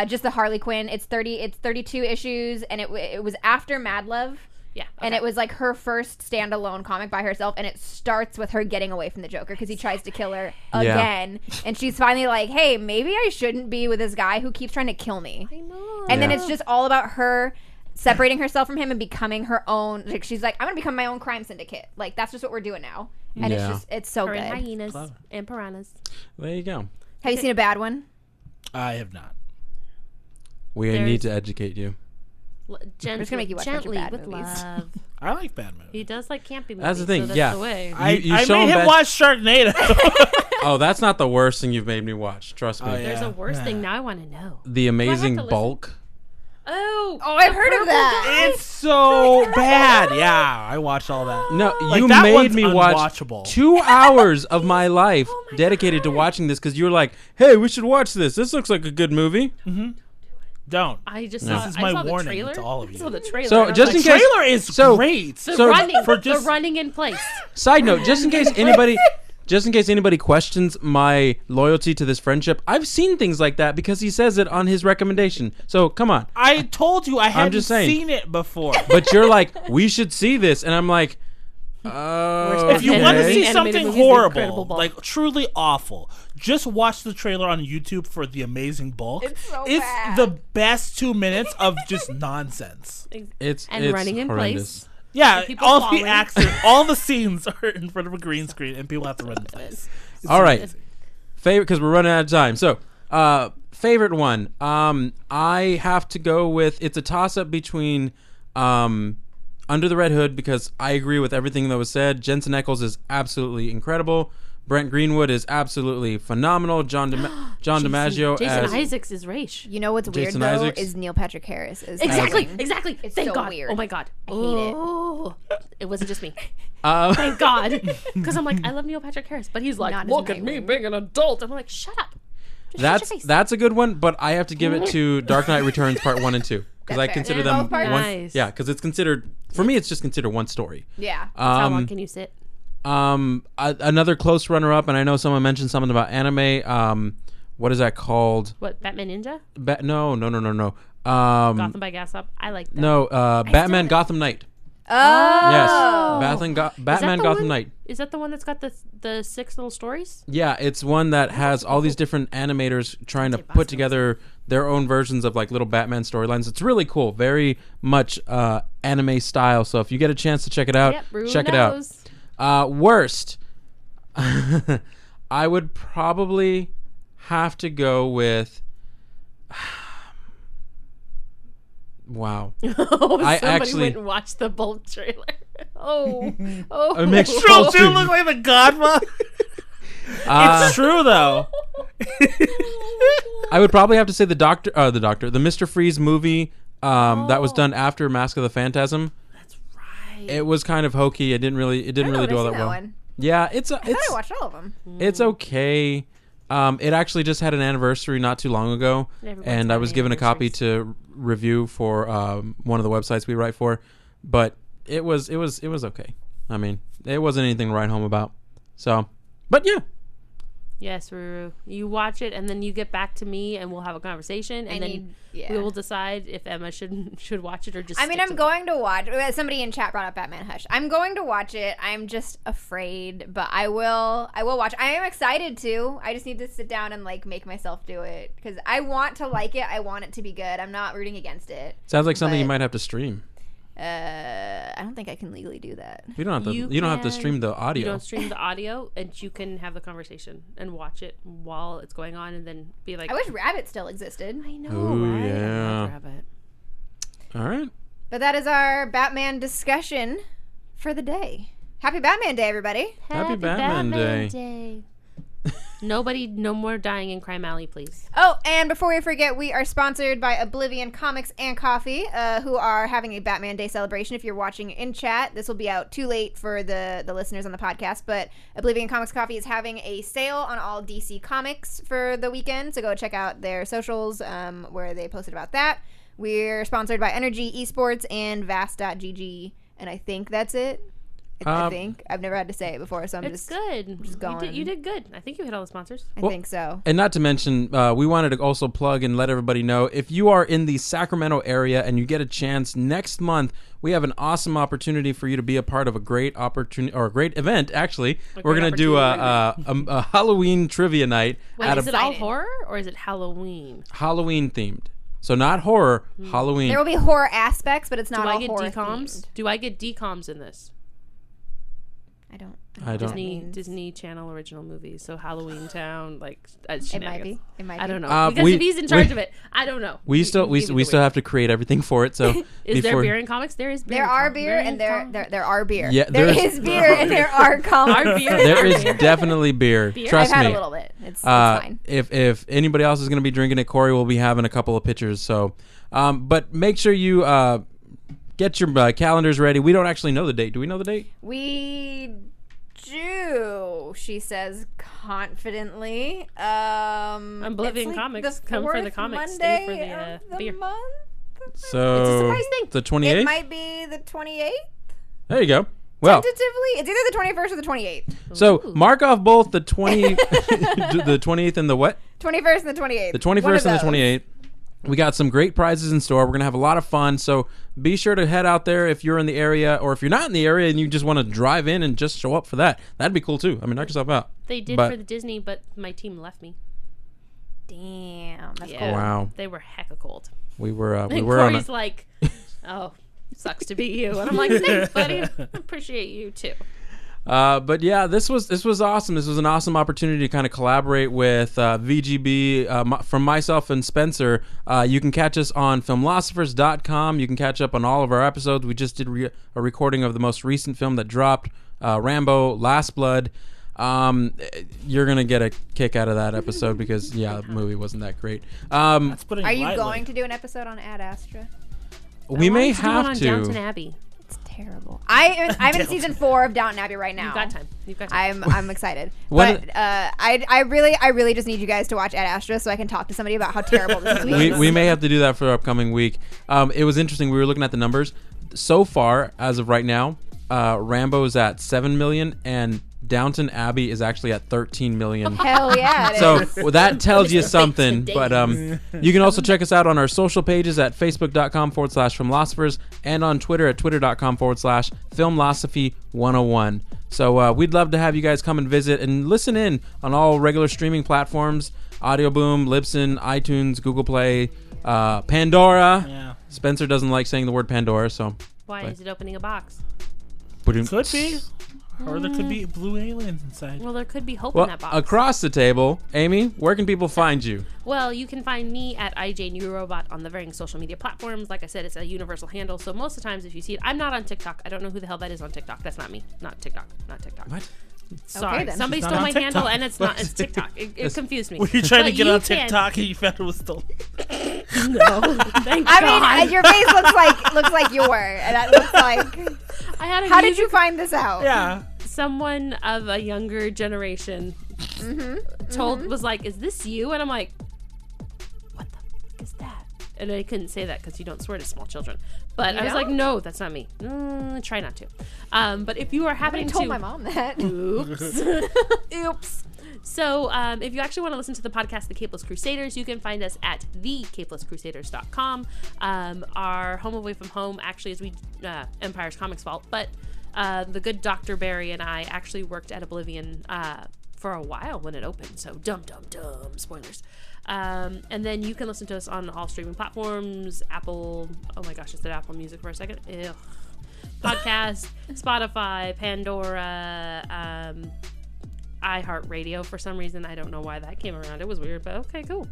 Just the Harley Quinn. It's 32 issues, and it was after Mad Love. Yeah. And it was like her first standalone comic by herself, and it starts with her getting away from the Joker because he tries to kill her again, and she's finally like, "Hey, maybe I shouldn't be with this guy who keeps trying to kill me." I know. And then it's just all about her separating herself from him and becoming her own. Like she's like, "I'm gonna become my own crime syndicate." Like that's just what we're doing now, and it's so Her good. and hyenas and piranhas. There you go. Have you seen a bad one? I have not. We need to educate you. Gently, just gonna make you watch a bunch of bad with movies. love. I like bad movies. He does like campy movies. That's the thing, So that's yeah. the way. I show made him bad- watch Sharknado. Oh, that's not the worst thing you've made me watch. Trust me. Oh, yeah. There's a worse thing. Now I want to know. The Amazing to listen? Bulk. Oh, I've heard of that. It's so bad. Yeah, I watched all that. No, Like, you that made one's me watch unwatchable. 2 hours of my life dedicated to watching this because you were like, "Hey, we should watch this. This looks like a good movie." Don't. I just This saw, is I my saw the warning trailer. to all of you. I saw the trailer. So, and I was just in like, case- Trailer is So- great. the so- running, for just- the running in place. Side note, just in case anybody questions my loyalty to this friendship, I've seen things like that because he says it on his recommendation. So come on. I told you I hadn't just saying. seen it before. But you're like, we should see this, and I'm like, If you want to Okay. see Animated something movies, The Incredible horrible, Bulk. like truly awful, just watch the trailer on YouTube for The Amazing Bulk. It's so It's bad. the best 2 minutes of just nonsense. it's running in horrendous. place. Yeah, people all falling. the accents, all the scenes are in front of a green screen, and people have to run in place. It's All right, amazing. favorite because we're running out of time. So, favorite one. I have to go with. It's a toss-up between Under the Red Hood because I agree with everything that was said. Jensen Ackles is absolutely incredible. Brent Greenwood is absolutely phenomenal. John DiMaggio Jason as Isaacs is Raish. You know what's Jason weird though Isaacs. is Neil Patrick Harris is Exactly, acting. exactly. It's Thank so God. weird. Oh my God. I hate it. Oh, it wasn't just me. Uh, Thank God. Because I'm like, I love Neil Patrick Harris, but he's like, Not as look at me Nightwing. being an adult. I'm like, shut up. Just shut your face. that's a good one, but I have to give it to Dark Knight Returns Part 1 and 2 because That's I fair. consider They're them both parts? one. Nice. Yeah, because it's considered for me. It's just considered one story. Yeah. How long can you sit? Another close runner-up, and I know someone mentioned something about anime. What is that called? What, Batman Ninja? No. Gotham by Gasop? I like that. No, Batman Gotham Knight. Oh. Yes, Is that Batman the Gotham one- Knight. Is that the one that's got the 6 little stories? Yeah, it's one that has all these different animators trying to Say put Boston. together their own versions of like little Batman storylines. It's really cool, very much anime style. So if you get a chance to check it out, Yep, Rue check knows. it out. Worst, I would probably have to go with. Wow. Oh, I somebody actually- went and watched the Bolt trailer. Oh. A mixed Bro, Bolt. dude, look like the Godfather. It's true though. I would probably have to say the Mr. Freeze movie that was done after Mask of the Phantasm. That's right. It was kind of hokey. It didn't really do all that well. One. Yeah, it's I thought I watched all of them. it's okay. It actually just had an anniversary not too long ago, Everyone's and I got was given a copy anniversaries. to review for one of the websites we write for. But it was okay. I mean, it wasn't anything to write home about. So, but yeah, Yes, Ruru. You watch it, and then you get back to me, and we'll have a conversation, and then we will decide if Emma should watch it or just. I mean, I'm going to watch. Somebody in chat brought up Batman Hush. I'm going to watch it. I'm just afraid, but I will watch. I am excited to. I just need to sit down and like make myself do it because I want to like it. I want it to be good. I'm not rooting against it. Sounds like something you might have to stream. I don't think I can legally do that. You don't have to stream the audio. You don't stream the audio, and you can have the conversation and watch it while it's going on, and then be like, I wish Rabbit still existed. I know, Ooh, right? yeah. I love Rabbit. All right. But that is our Batman discussion for the day. Happy Batman Day, everybody. Happy Batman Day. No more dying in Crime Alley, please. Oh, and before we forget, we are sponsored by Oblivion Comics and Coffee, who are having a Batman Day celebration. If you're watching in chat, this will be out too late for the listeners on the podcast, but Oblivion Comics Coffee is having a sale on all DC Comics for the weekend, so go check out their socials where they posted about that. We're sponsored by Energy Esports and Vast.gg, and I think that's it. I think I've never had to say it before, so I'm just going. You did good. I think you hit all the sponsors. I think so. And not to mention, we wanted to also plug and let everybody know if you are in the Sacramento area and you get a chance next month, we have an awesome opportunity for you to be a part of a great opportunity or a great event. Actually, we're gonna do a Halloween trivia night. Wait, is it all horror or is it Halloween? Halloween themed. So not horror, Halloween. There will be horror aspects, but it's not all horror decoms? themed. Do I get decoms in this? I don't. Disney Channel original movies. So Halloween Town, like it might be. I don't know because if he's in charge of it, I don't know. We still have to create everything for it. So is there beer in comics? There is. There are beer and there are beer. Yeah, there is beer and there are comics. There is definitely beer. Trust I've me. had a little bit. It's fine. If anybody else is going to be drinking it, Corey will be having a couple of pitchers. So, but make sure you get your calendars ready. We don't actually know the date. Do we know the date? We do, she says confidently. Oblivion Comics. Come for the comics. Stay for the beer. Month? So it's a surprise thing. The 28th? It might be the 28th. There you go. Well, tentatively, it's either the 21st or the 28th. So mark off both the 20th and the what? 21st and the 28th. The 21st and the 28th. We got some great prizes in store. We're going to have a lot of fun. So be sure to head out there if you're in the area, or if you're not in the area and you just want to drive in and just show up for that. That'd be cool too. I mean, knock yourself out. They did for the Disney, but my team left me. Damn. That's cool. Wow. They were hecka cold. We were Corey's like, oh, sucks to be you. And I'm like, thanks, buddy. Appreciate you too. But yeah, this was awesome. This was an awesome opportunity to kind of collaborate with VGB from myself and Spencer. You can catch us on Filmlosophers.com. You can catch up on all of our episodes. We just did a recording of the most recent film that dropped, Rambo: Last Blood. You're gonna get a kick out of that episode because the movie wasn't that great. Are you going to do an episode on Ad Astra? We may have to. Downton Abbey. Terrible. I'm in season 4 of Downton Abbey right now. You've got time. I'm excited. But I really just need you guys to watch Ad Astra so I can talk to somebody about how terrible this is. We may have to do that for our upcoming week. It was interesting. We were looking at the numbers. So far, as of right now, Rambo is at 7 million and Downton Abbey is actually at 13 million. Hell yeah. So that tells you something. But you can also check us out on our social pages at facebook.com/filmlosophers and on Twitter at twitter.com/filmlosophy101. So we'd love to have you guys come and visit and listen in on all regular streaming platforms: Audio Boom, Libsyn, iTunes, Google Play, Pandora. Yeah. Spencer doesn't like saying the word Pandora, so. Why is it opening a box? Could be. Or there could be blue aliens inside. Well, there could be hope in that box. Across the table, Amy, where can people find you? Well, you can find me at IJaneYouRobot on the varying social media platforms. Like I said, it's a universal handle. So most of the times if you see it, I'm not on TikTok. I don't know who the hell that is on TikTok. That's not me. Not TikTok. What? Sorry. Okay, somebody stole my handle and it's not. It's TikTok. It confused me. Were you trying to get on TikTok and you found it was stolen? No. Thank God. I mean, your face looks like you were. And that looks like... How did you find this out? Yeah. Someone of a younger generation was like, is this you? And I'm like, what the fuck is that? And I couldn't say that because you don't swear to small children. But I was like, no, that's not me. Try not to. But if you are happening to... I told my mom that. Oops. Oops. So if you actually want to listen to the podcast, The Capeless Crusaders, you can find us at thecapelesscrusaders.com. Our home away from home actually is Empire's Comics Vault, but the good Dr. Barry and I actually worked at Oblivion for a while when it opened, so dumb, spoilers. And then you can listen to us on all streaming platforms, Apple, oh my gosh, I said Apple Music for a second, ew. Podcast, Spotify, Pandora, iHeartRadio. For some reason, I don't know why that came around. It was weird, but okay, cool.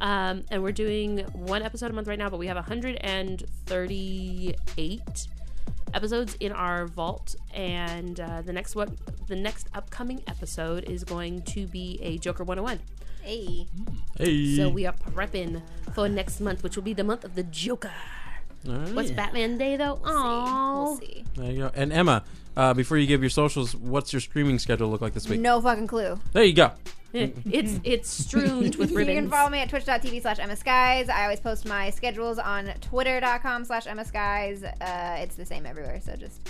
And we're doing one episode a month right now, but we have 138 episodes in our vault, and the next upcoming episode is going to be a Joker 101. Hey. So we are prepping for next month, which will be the month of the Joker. What's Batman Day, though? We'll see. There you go. And Emma, before you give your socials, what's your streaming schedule look like this week? No fucking clue. There you go. It's strewn with ribbons. You can follow me at twitch.tv/Emmaskies. I always post my schedules on twitter.com/Emmaskies. It's the same everywhere, so just...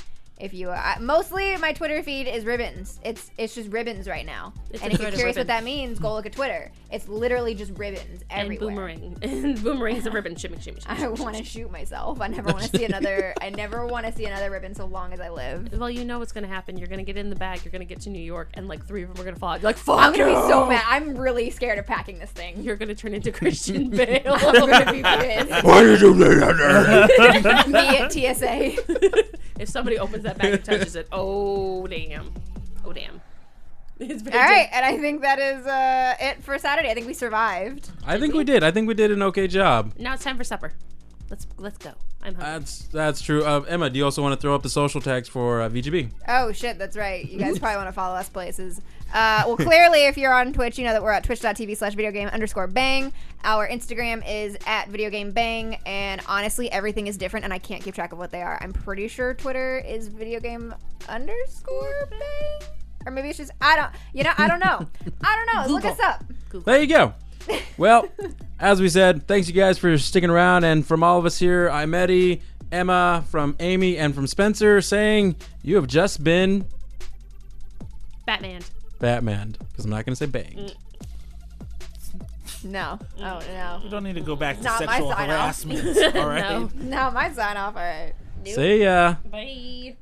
If you mostly my Twitter feed is ribbons. It's just ribbons right now. And if you're curious what that means, go look at Twitter. It's literally just ribbons everywhere. And boomerangs of ribbon. Shimmy. I want to shoot myself. I never want to see another. I never want to see another ribbon so long as I live. Well, you know what's gonna happen. You're gonna get in the bag. You're gonna get to New York, and like 3 of them are gonna fall out. You're like, fuck. I'm gonna be so mad. I'm really scared of packing this thing. You're gonna turn into Christian Bale. I'm gonna be pissed. Why did you do that? Me at TSA. If somebody opens that bag and touches it, oh damn. It's all right, and I think that is it for Saturday. I think we survived. I think we did an okay job. Now it's time for supper. Let's go. I'm hungry. That's true. Emma, do you also want to throw up the social tags for VGB? Oh shit, that's right. You guys probably want to follow us places. Well, clearly, if you're on Twitch, you know that we're at twitch.tv/videogame_bang. Our Instagram is at videogamebang, and honestly, everything is different, and I can't keep track of what they are. I'm pretty sure Twitter is videogame_bang, or maybe it's just I don't know. Look us up. There you go. Well, as we said, thanks you guys for sticking around, and from all of us here, I'm Eddie, Emma, from Amy, and from Spencer, saying you have just been Batman, because I'm not going to say banged. No. Oh, no. We don't need to go back to Not my sexual sign-off. harassment. All right. No, my sign off. All right. See ya. Bye.